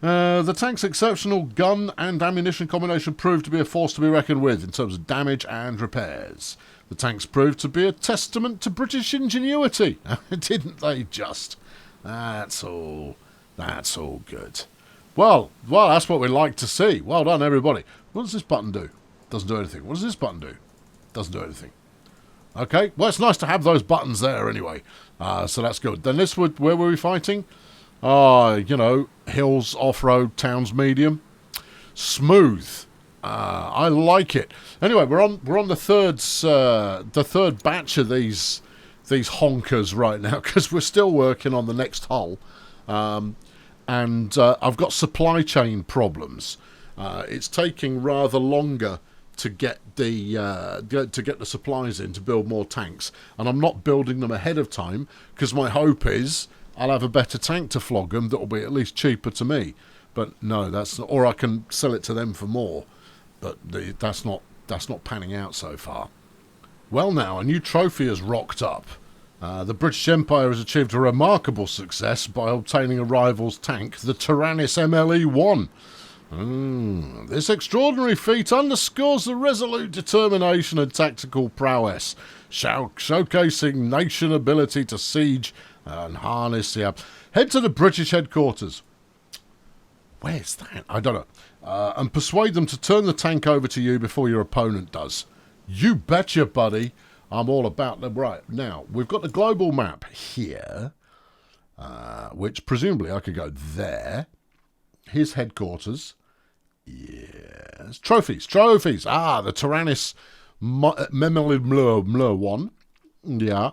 The tank's exceptional gun and ammunition combination proved to be a force to be reckoned with in terms of damage and repairs. The tanks proved to be a testament to British ingenuity. Didn't they just? That's all good. Well, that's what we like to see. Well done, everybody. What does this button do? Doesn't do anything. What does this button do? Doesn't do anything. Okay, well, it's nice to have those buttons there anyway. So that's good. Then this would, where were we fighting? Hills, off-road, towns, medium. Smooth. I like it. Anyway, we're on the third batch of these honkers right now, because we're still working on the next hull. And I've got supply chain problems. It's taking rather longer to get the supplies in to build more tanks, and I'm not building them ahead of time because my hope is I'll have a better tank to flog them that will be at least cheaper to me. But no, that's not, or I can sell it to them for more. But that's not panning out so far. Well, now a new trophy has rocked up. The British Empire has achieved a remarkable success by obtaining a rival's tank, the Tyrannus MLE-1. This extraordinary feat underscores the resolute determination and tactical prowess, showcasing nation ability to siege and harness the Head to the British headquarters. Where's that? I don't know. And persuade them to turn the tank over to you before your opponent does. You betcha, buddy. I'm all about them. Right, now, we've got the global map here, which presumably I could go there. His headquarters. Yes. Trophies. The Tyrannus MLE-1. Yeah.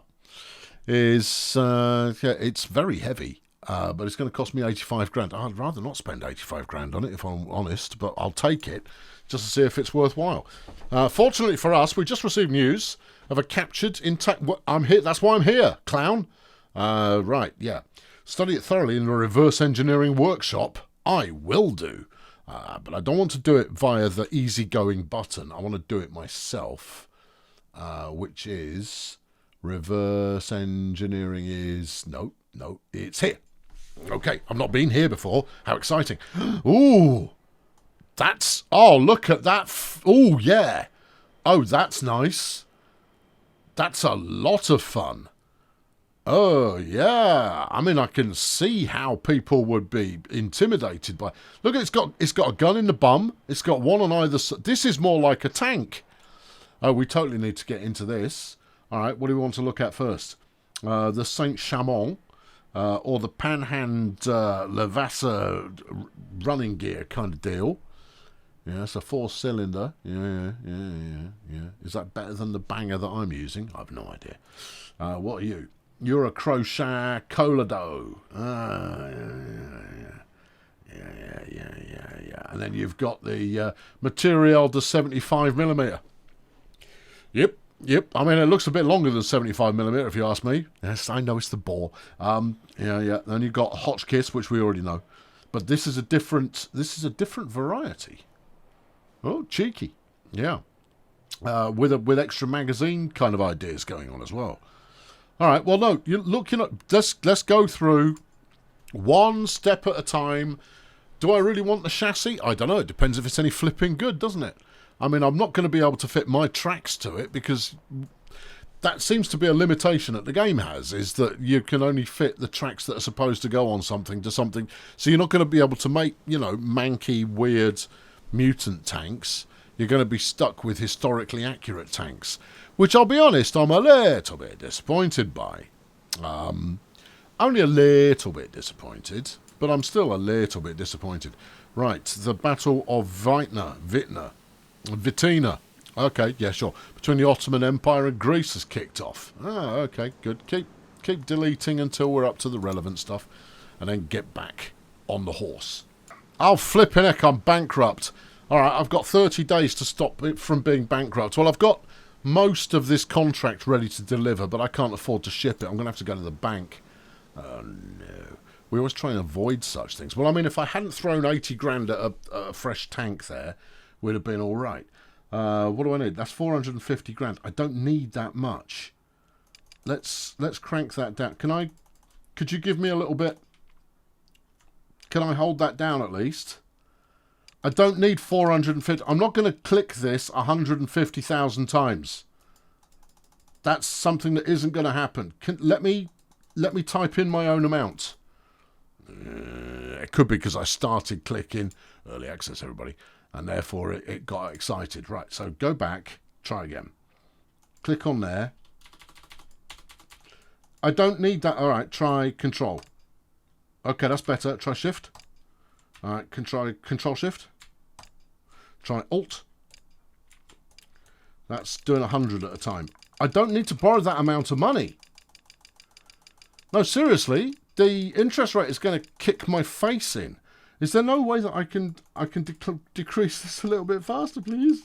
It's very heavy. But it's going to cost me 85 grand. I'd rather not spend 85 grand on it, if I'm honest, but I'll take it just to see if it's worthwhile. Fortunately for us, we just received news of a captured intact... I'm here. That's why I'm here, clown. Right, yeah. Study it thoroughly in a reverse engineering workshop. I will do. But I don't want to do it via the easygoing button. I want to do it myself, which is... Reverse engineering is... No, it's here. Okay, I've not been here before. How exciting. Ooh, that's... Oh, look at that. Oh, yeah. Oh, that's nice. That's a lot of fun. Oh, yeah. I mean, I can see how people would be intimidated by... Look, it's got a gun in the bum. It's got one on either side. This is more like a tank. Oh, we totally need to get into this. All right, what do we want to look at first? The Saint Chamond. Or the Panhand Levasseur running gear kind of deal. Yeah, it's a 4-cylinder. Yeah. Is that better than the banger that I'm using? I have no idea. What are you? You're a Crochet Colado. Yeah. And then you've got the Material de 75mm. Yep. I mean, it looks a bit longer than 75mm, if you ask me. Yes, I know it's the bore. Yeah. Then you've got Hotchkiss, which we already know, but this is a different variety. Oh, cheeky. Yeah. With extra magazine kind of ideas going on as well. All right. Well, no. Let's go through one step at a time. Do I really want the chassis? I don't know. It depends if it's any flipping good, doesn't it? I mean, I'm not going to be able to fit my tracks to it because that seems to be a limitation that the game has, is that you can only fit the tracks that are supposed to go on something to something. So you're not going to be able to make, you know, manky, weird mutant tanks. You're going to be stuck with historically accurate tanks, which I'll be honest, I'm a little bit disappointed by. Only a little bit disappointed, but I'm still a little bit disappointed. Right, the Battle of Vitina. Okay, yeah, sure. Between the Ottoman Empire and Greece has kicked off. Ah, okay, good. Keep deleting until we're up to the relevant stuff, and then get back on the horse. Oh, flipping heck, I'm bankrupt. All right, I've got 30 days to stop it from being bankrupt. Well, I've got most of this contract ready to deliver, but I can't afford to ship it. I'm going to have to go to the bank. Oh, no. We always try and avoid such things. Well, I mean, if I hadn't thrown 80 grand at a fresh tank there, we'd have been all right. What do I need? That's 450 grand. I don't need that much. Let's crank that down. Could you give me a little bit? Can I hold that down at least? I don't need 450. I'm not going to click this 150,000 times. That's something that isn't going to happen. Let me type in my own amount. It could be because I started clicking early access, everybody, and therefore it got excited. Right, so go back, try again. Click on there. I don't need that. All right, try Control. Okay, that's better. Try Shift. All right, Control Shift. Try Alt. That's doing 100 at a time. I don't need to borrow that amount of money. No, seriously, the interest rate is going to kick my face in. Is there no way that I can decrease this a little bit faster, please?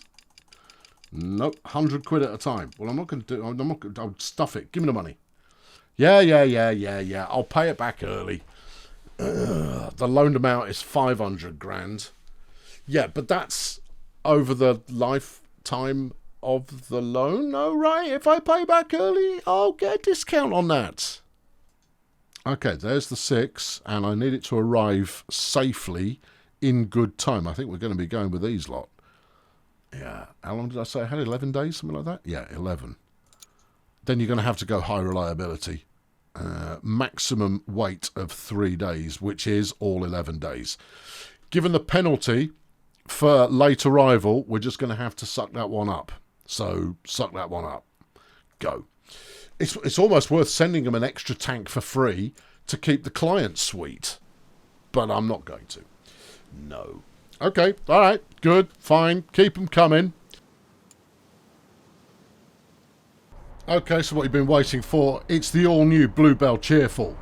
Nope, 100 quid at a time. Well, I'm not going to do. I'll stuff it. Give me the money. Yeah. I'll pay it back early. The loaned amount is 500 grand. Yeah, but that's over the lifetime of the loan. Oh, right. If I pay back early, I'll get a discount on that. Okay, there's the 6, and I need it to arrive safely in good time. I think we're going to be going with these lot. Yeah. How long did I say I had? 11 days, something like that? Yeah, 11. Then you're going to have to go high reliability. Maximum wait of 3 days, which is all 11 days. Given the penalty for late arrival, we're just going to have to suck that one up. So, suck that one up. Go. It's almost worth sending them an extra tank for free to keep the client sweet. But I'm not going to. No. Okay, all right, good, fine. Keep them coming. Okay, so what you've been waiting for, it's the all-new Bluebell Cheerful.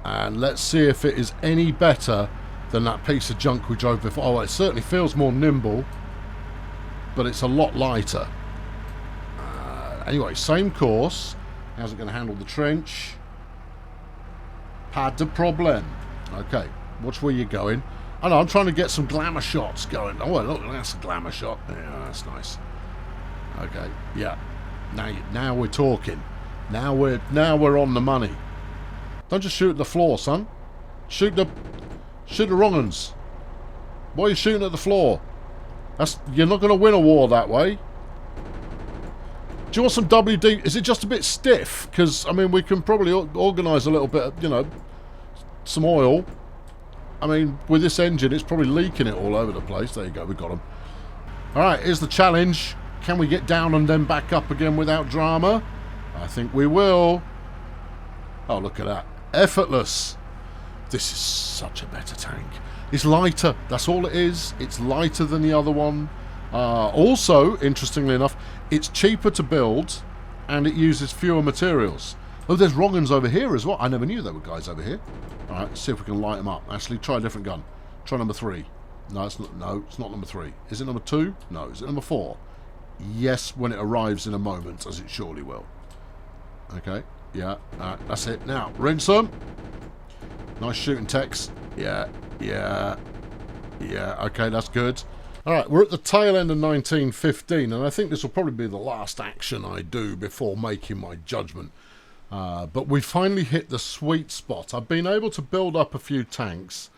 And let's see if it is any better than that piece of junk we drove before. Oh, it certainly feels more nimble, but it's a lot lighter. Anyway, same course. How's it going to handle the trench? Pas de problème. Okay, watch where you're going. I know, I'm trying to get some glamour shots going. Oh, look, that's a glamour shot. Yeah, that's nice. Okay, yeah. Now we're talking. Now we're on the money. Don't just shoot at the floor, son. Shoot the wrong uns. Why are you shooting at the floor? You're not going to win a war that way. Do you want some WD? Is it just a bit stiff? Because, I mean, we can probably organise a little bit of, you know, some oil. I mean, with this engine, it's probably leaking it all over the place. There you go, we got them. All right, here's the challenge. Can we get down and then back up again without drama? I think we will. Oh, look at that. Effortless. This is such a better tank. It's lighter. That's all it is. It's lighter than the other one. Also, interestingly enough, it's cheaper to build and it uses fewer materials. Oh, there's wrong uns over here as well. I never knew there were guys over here. All right, let's see if we can light them up. Actually, try a different gun. Try number 3. No, it's not number 3. Is it number 2? No. Is it number 4? Yes, when it arrives in a moment, as it surely will. Okay, yeah, that's it. Now, rinse them. Nice shooting Tex. Yeah, okay, that's good. Alright, we're at the tail end of 1915, and I think this will probably be the last action I do before making my judgment. But we finally hit the sweet spot. I've been able to build up a few tanks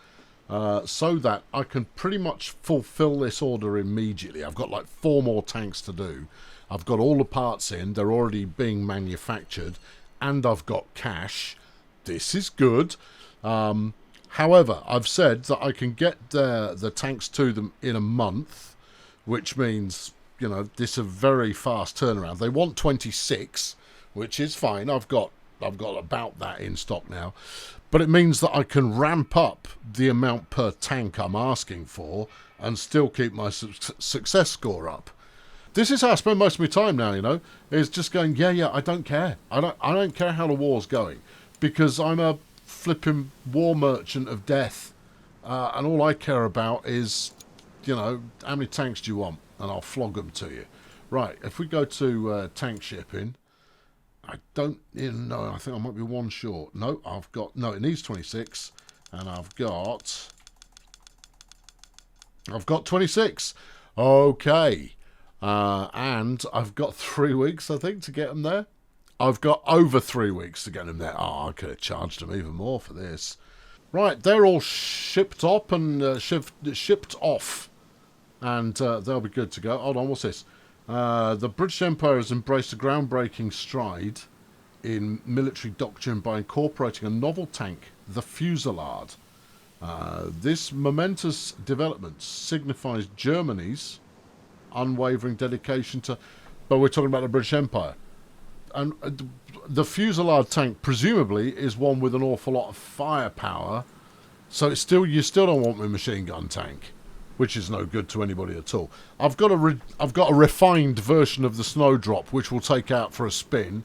so that I can pretty much fulfill this order immediately. I've got like 4 more tanks to do. I've got all the parts in. They're already being manufactured. And I've got cash. This is good. However, I've said that I can get the tanks to them in a month, which means, you know, this is a very fast turnaround. They want 26, which is fine. I've got about that in stock now. But it means that I can ramp up the amount per tank I'm asking for and still keep my success score up. This is how I spend most of my time now, you know, is just going, yeah, I don't care. I don't care how the war's going, because I'm a flipping war merchant of death. And all I care about is, you know, how many tanks do you want? And I'll flog them to you. Right, if we go to tank shipping, I don't even know. I think I might be one short. No, it needs 26. And I've got 26. Okay. And I've got 3 weeks, I think, to get them there. I've got over 3 weeks to get them there. Oh, I could have charged them even more for this. Right, they're all shipped up and shipped off. And they'll be good to go. Hold on, what's this? The British Empire has embraced a groundbreaking stride in military doctrine by incorporating a novel tank, the Fusillade. This momentous development signifies Germany's unwavering dedication to... But we're talking about the British Empire. And the Fusillade tank, presumably, is one with an awful lot of firepower. So it's you still don't want my machine gun tank, which is no good to anybody at all. I've got a refined version of the Snowdrop, which we'll take out for a spin,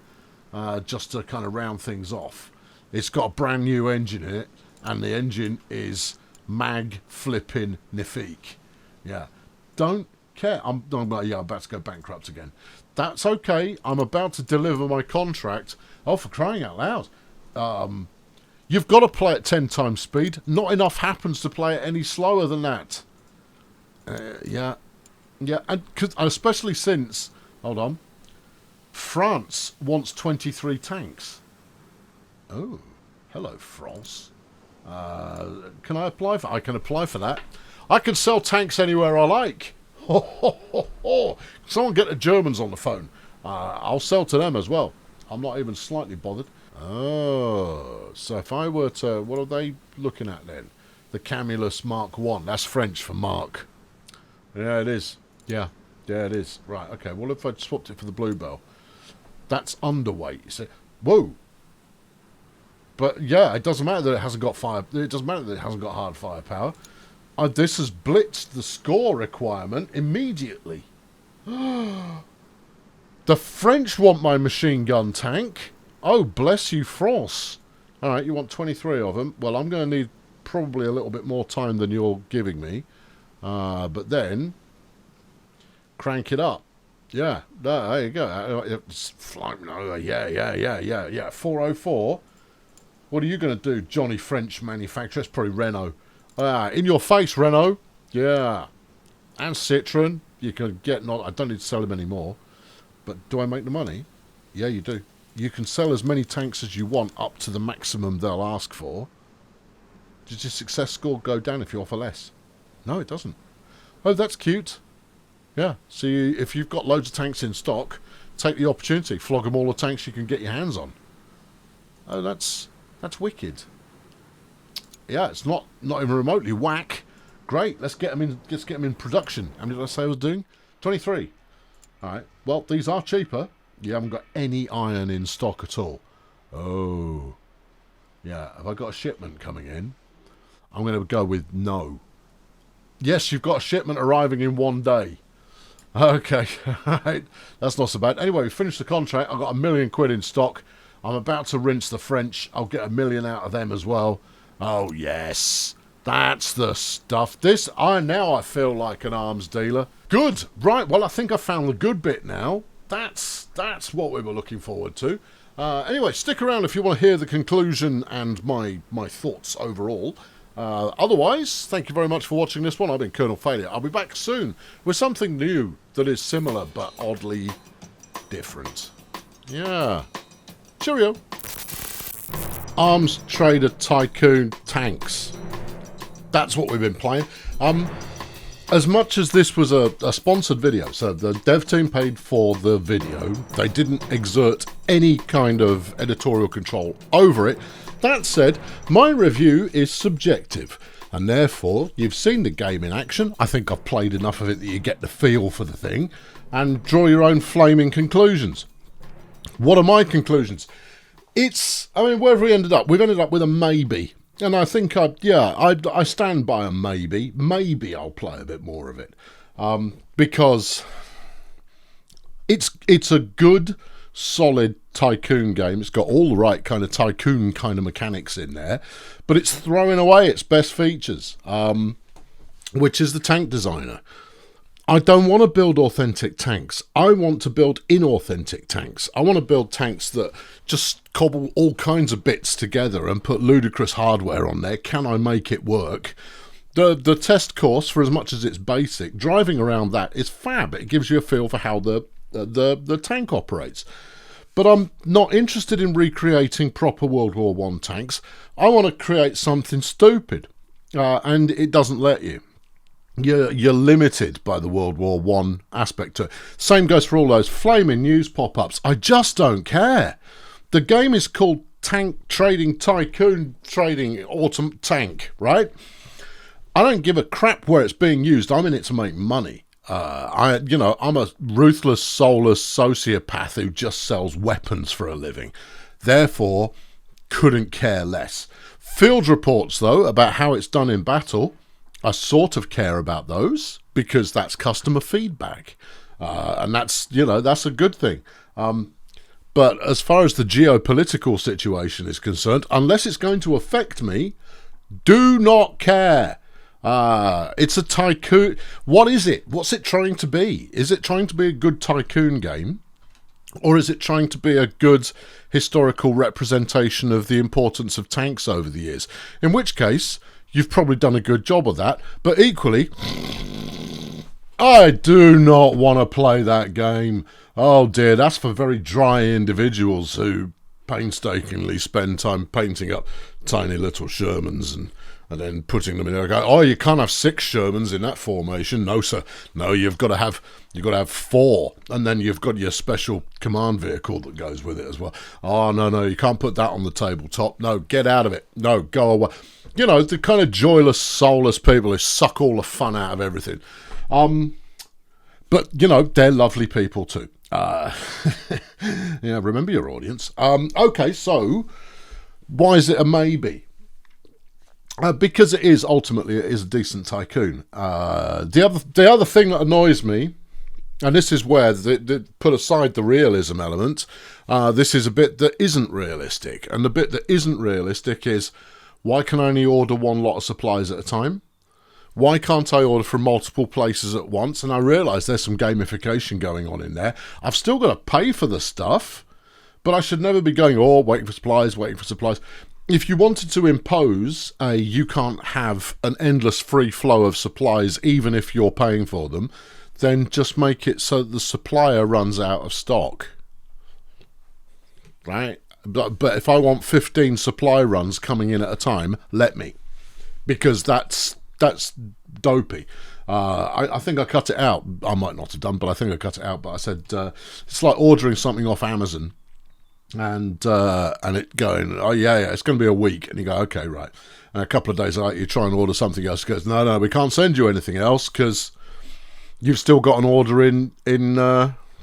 just to kind of round things off. It's got a brand new engine in it, and the engine is mag-flipping Nifik. Yeah. Don't care. I'm about to go bankrupt again. That's okay. I'm about to deliver my contract. Oh, for crying out loud. You've got to play at 10 times speed. Not enough happens to play it any slower than that. Yeah, and especially since, hold on, France wants 23 tanks. Oh, hello, France. Can I apply for? I can apply for that. I can sell tanks anywhere I like. Someone get the Germans on the phone. I'll sell to them as well. I'm not even slightly bothered. Oh, so if I were to, what are they looking at then? The Camulus Mark 1. That's French for Mark. Yeah, it is. Yeah, it is. Right, okay. Well, if I swapped it for the Bluebell, that's underweight. You see, whoa. But yeah, it doesn't matter that it hasn't got fire. It doesn't matter that it hasn't got hard firepower. This has blitzed the score requirement immediately. The French want my machine gun tank. Oh, bless you, France. All right, you want 23 of them. Well, I'm going to need probably a little bit more time than you're giving me. But then, crank it up. Yeah, there you go. It's flying over. Yeah. 404. What are you going to do, Johnny French manufacturer? It's probably Renault. In your face, Renault. Yeah. And Citroën. You can get... I don't need to sell them anymore. But do I make the money? Yeah, you do. You can sell as many tanks as you want up to the maximum they'll ask for. Does your success score go down if you offer less? No, it doesn't. Oh, that's cute. Yeah. So if you've got loads of tanks in stock, take the opportunity. Flog them all the tanks you can get your hands on. Oh, that's wicked. Yeah, it's not even remotely whack. Great. Let's get them in. Let's get them in production. How many did I say I was doing? 23. All right. Well, these are cheaper. You haven't got any iron in stock at all. Oh. Yeah. Have I got a shipment coming in? I'm going to go with no. Yes, you've got a shipment arriving in 1 day. Okay. Right. That's not so bad. Anyway, we finished the contract. I've got £1 million in stock. I'm about to rinse the French. I'll get $1 million out of them as well. Oh, yes. That's the stuff. Now I feel like an arms dealer. Good. Right. Well, I think I found the good bit now. That's what we were looking forward to. Anyway, stick around if you want to hear the conclusion and my thoughts overall. Otherwise, thank you very much for watching this one. I've been Colonel Failure. I'll be back soon with something new that is similar but oddly different. Yeah. Cheerio. Arms Trade Tycoon tanks. That's what we've been playing. as much as this was a sponsored video, so the dev team paid for the video, they didn't exert any kind of editorial control over it. That said, my review is subjective, and therefore you've seen the game in action. I think I've played enough of it that you get the feel for the thing, and draw your own flaming conclusions. What are my conclusions? I mean, where have we ended up? We've ended up with a maybe. And I think, I stand by a maybe. Maybe I'll play a bit more of it. Because it's a good, solid tycoon game. It's got all the right kind of tycoon kind of mechanics in there. But it's throwing away its best features, which is the tank designer. I don't want to build authentic tanks. I want to build inauthentic tanks. I want to build tanks that just cobble all kinds of bits together and put ludicrous hardware on there. Can I make it work? The test course, for as much as it's basic, driving around that is fab. It gives you a feel for how the tank operates. But I'm not interested in recreating proper World War I tanks. I want to create something stupid, and it doesn't let you. You're limited by the World War I aspect to it. Same goes for all those flaming news pop-ups. I just don't care. The game is called Tank Trading Tycoon Trading Autumn Tank, right? I don't give a crap where it's being used. I'm in it to make money. I'm a ruthless, soulless sociopath who just sells weapons for a living. Therefore, couldn't care less. Field reports, though, about how it's done in battle, I sort of care about those because that's customer feedback. And that's a good thing. But as far as the geopolitical situation is concerned, unless it's going to affect me, do not care. It's a tycoon. What is it? What's it trying to be? Is it trying to be a good tycoon game? Or is it trying to be a good historical representation of the importance of tanks over the years? In which case, you've probably done a good job of that. But equally, I do not want to play that game. Oh dear, that's for very dry individuals who painstakingly spend time painting up tiny little Shermans and then putting them in there. Go, oh, you can't have 6 Shermans in that formation. No, sir. No, you've got to have 4, and then you've got your special command vehicle that goes with it as well. Oh, no, you can't put that on the tabletop. No, get out of it. No, go away. You know, the kind of joyless, soulless people who suck all the fun out of everything. But, they're lovely people too. Yeah, remember your audience. Okay, so why is it a maybe? Because it is a decent tycoon. The other thing that annoys me, and this is where put aside the realism element, this is a bit that isn't realistic. And the bit that isn't realistic is, why can I only order one lot of supplies at a time? Why can't I order from multiple places at once? And I realise there's some gamification going on in there. I've still got to pay for the stuff, but I should never be going, waiting for supplies. If you wanted to impose you can't have an endless free flow of supplies even if you're paying for them, then just make it so the supplier runs out of stock. Right? But if I want 15 supply runs coming in at a time, let me. Because that's dopey. I think I cut it out. I might not have done, but I think I cut it out. But I said, it's like ordering something off Amazon and it going, oh yeah, it's going to be a week. And you go, okay, right. And a couple of days later, you try and order something else. It goes, no, we can't send you anything else because you've still got an order in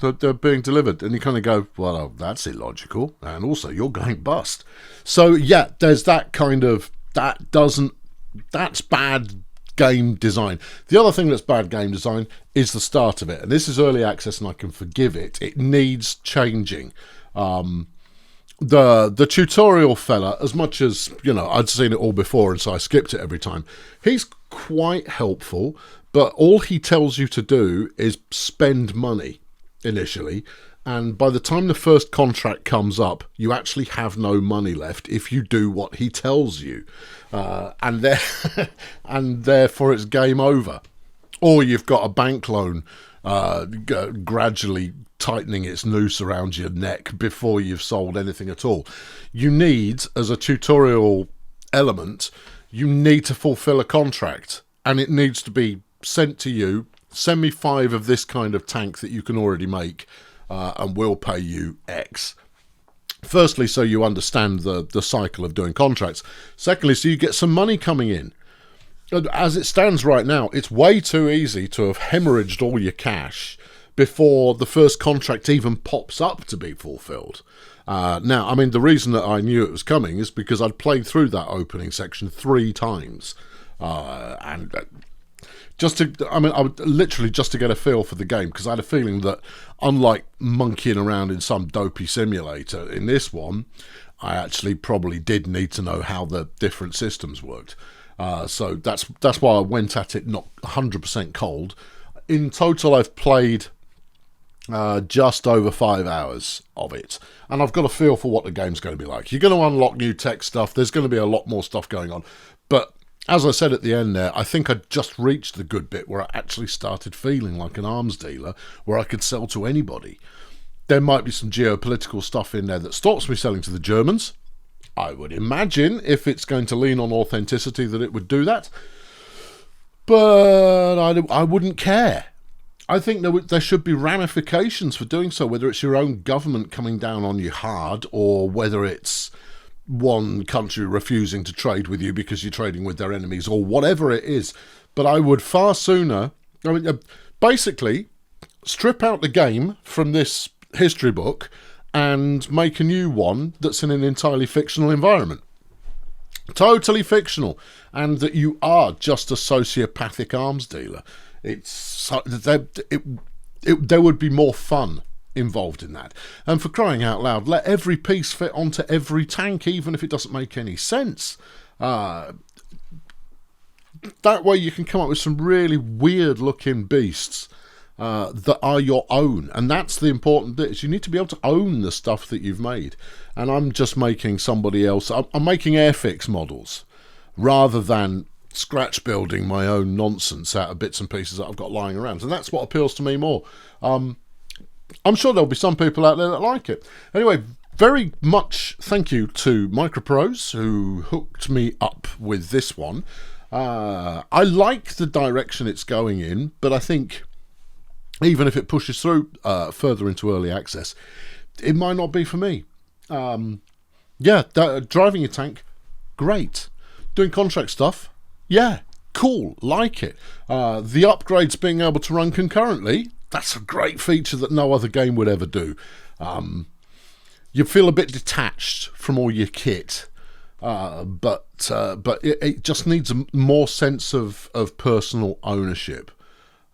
they're being delivered. And you kind of go, well, that's illogical. And also, you're going bust. So yeah, there's that kind of, that's bad game design. The other thing that's bad game design is the start of it. And this is early access and I can forgive it. It needs changing. The tutorial fella, as much as, I'd seen it all before and so I skipped it every time, he's quite helpful, but all he tells you to do is spend money initially, and by the time the first contract comes up, you actually have no money left if you do what he tells you, and therefore it's game over. Or you've got a bank loan gradually tightening its noose around your neck before you've sold anything at all. You need, as a tutorial element, you need to fulfill a contract, and it needs to be sent to you, send me 5 of this kind of tank that you can already make, and we'll pay you X. Firstly, so you understand the cycle of doing contracts. Secondly, so you get some money coming in. As it stands right now, it's way too easy to have hemorrhaged all your cash before the first contract even pops up to be fulfilled. Now, I mean, the reason that I knew it was coming is because I'd played through that opening section 3 times. And I would literally just to get a feel for the game, because I had a feeling that, unlike monkeying around in some dopey simulator, in this one, I actually probably did need to know how the different systems worked. So that's why I went at it not 100% cold. In total, I've played just over 5 hours of it, and I've got a feel for what the game's going to be like. You're going to unlock new tech stuff. There's going to be a lot more stuff going on, but as I said at the end there, I think I'd just reached the good bit where I actually started feeling like an arms dealer, where I could sell to anybody. There might be some geopolitical stuff in there that stops me selling to the Germans. I would imagine, if it's going to lean on authenticity, that it would do that. But I wouldn't care. I think there should be ramifications for doing so, whether it's your own government coming down on you hard, or whether it's one country refusing to trade with you because you're trading with their enemies, or whatever it is. But I would far sooner, basically, strip out the game from this history book and make a new one that's in an entirely fictional environment. Totally fictional. And that you are just a sociopathic arms dealer. There would be more fun involved in that. And for crying out loud, let every piece fit onto every tank, even if it doesn't make any sense. That way you can come up with some really weird looking beasts that are your own. And that's the important bit, is you need to be able to own the stuff that you've made. And I'm just making somebody else, I'm making Airfix models rather than scratch building my own nonsense out of bits and pieces that I've got lying around. And that's what appeals to me more. I'm sure there'll be some people out there that like it. Anyway, very much thank you to MicroProse, who hooked me up with this one. I like the direction it's going in, but I think even if it pushes through further into early access, it might not be for me. Driving a tank, great. Doing contract stuff, yeah, cool, like it. The upgrades being able to run concurrently, that's a great feature that no other game would ever do. You feel a bit detached from all your kit, but it just needs a more sense of personal ownership,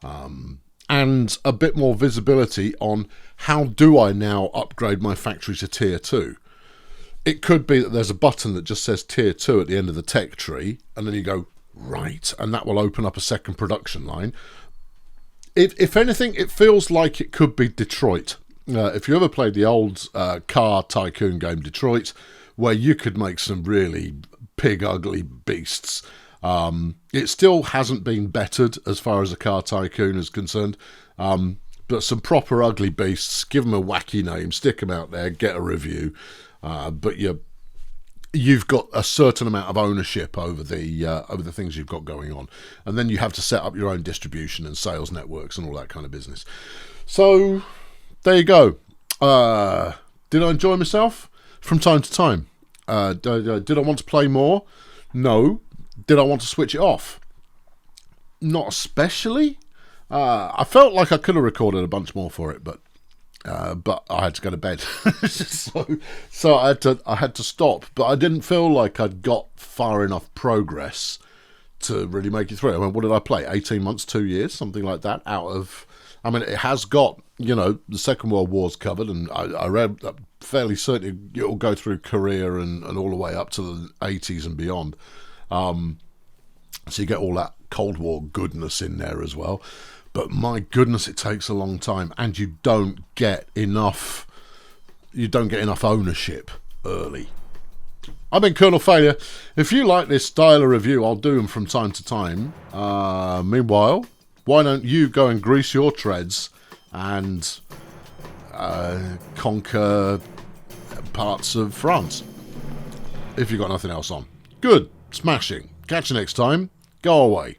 and a bit more visibility on how do I now upgrade my factory to tier 2. It could be that there's a button that just says tier 2 at the end of the tech tree, and then you go, right, and that will open up a second production line. If anything, it feels like it could be Detroit. If you ever played the old car tycoon game Detroit, where you could make some really pig ugly beasts, it still hasn't been bettered as far as a car tycoon is concerned. But some proper ugly beasts, give them a wacky name, stick them out there, get a review. But you've got a certain amount of ownership over the things you've got going on, and then you have to set up your own distribution and sales networks and all that kind of business. So there you go. Did I enjoy myself? From time to time. Did I want to play more? No. Did I want to switch it off? Not especially. I felt like I could have recorded a bunch more for it, but I had to go to bed, so I had to stop. But I didn't feel like I'd got far enough progress to really make it through. I mean, what did I play? 18 months, 2 years, something like that. It has got, the Second World War's covered, and I read fairly certainly it'll go through Korea and all the way up to the 80s and beyond. So you get all that Cold War goodness in there as well. But my goodness, it takes a long time, and you don't get enough ownership early. I've been Colonel Failure. If you like this style of review, I'll do them from time to time. Meanwhile, why don't you go and grease your treads and conquer parts of France, if you've got nothing else on. Good. Smashing. Catch you next time. Go away.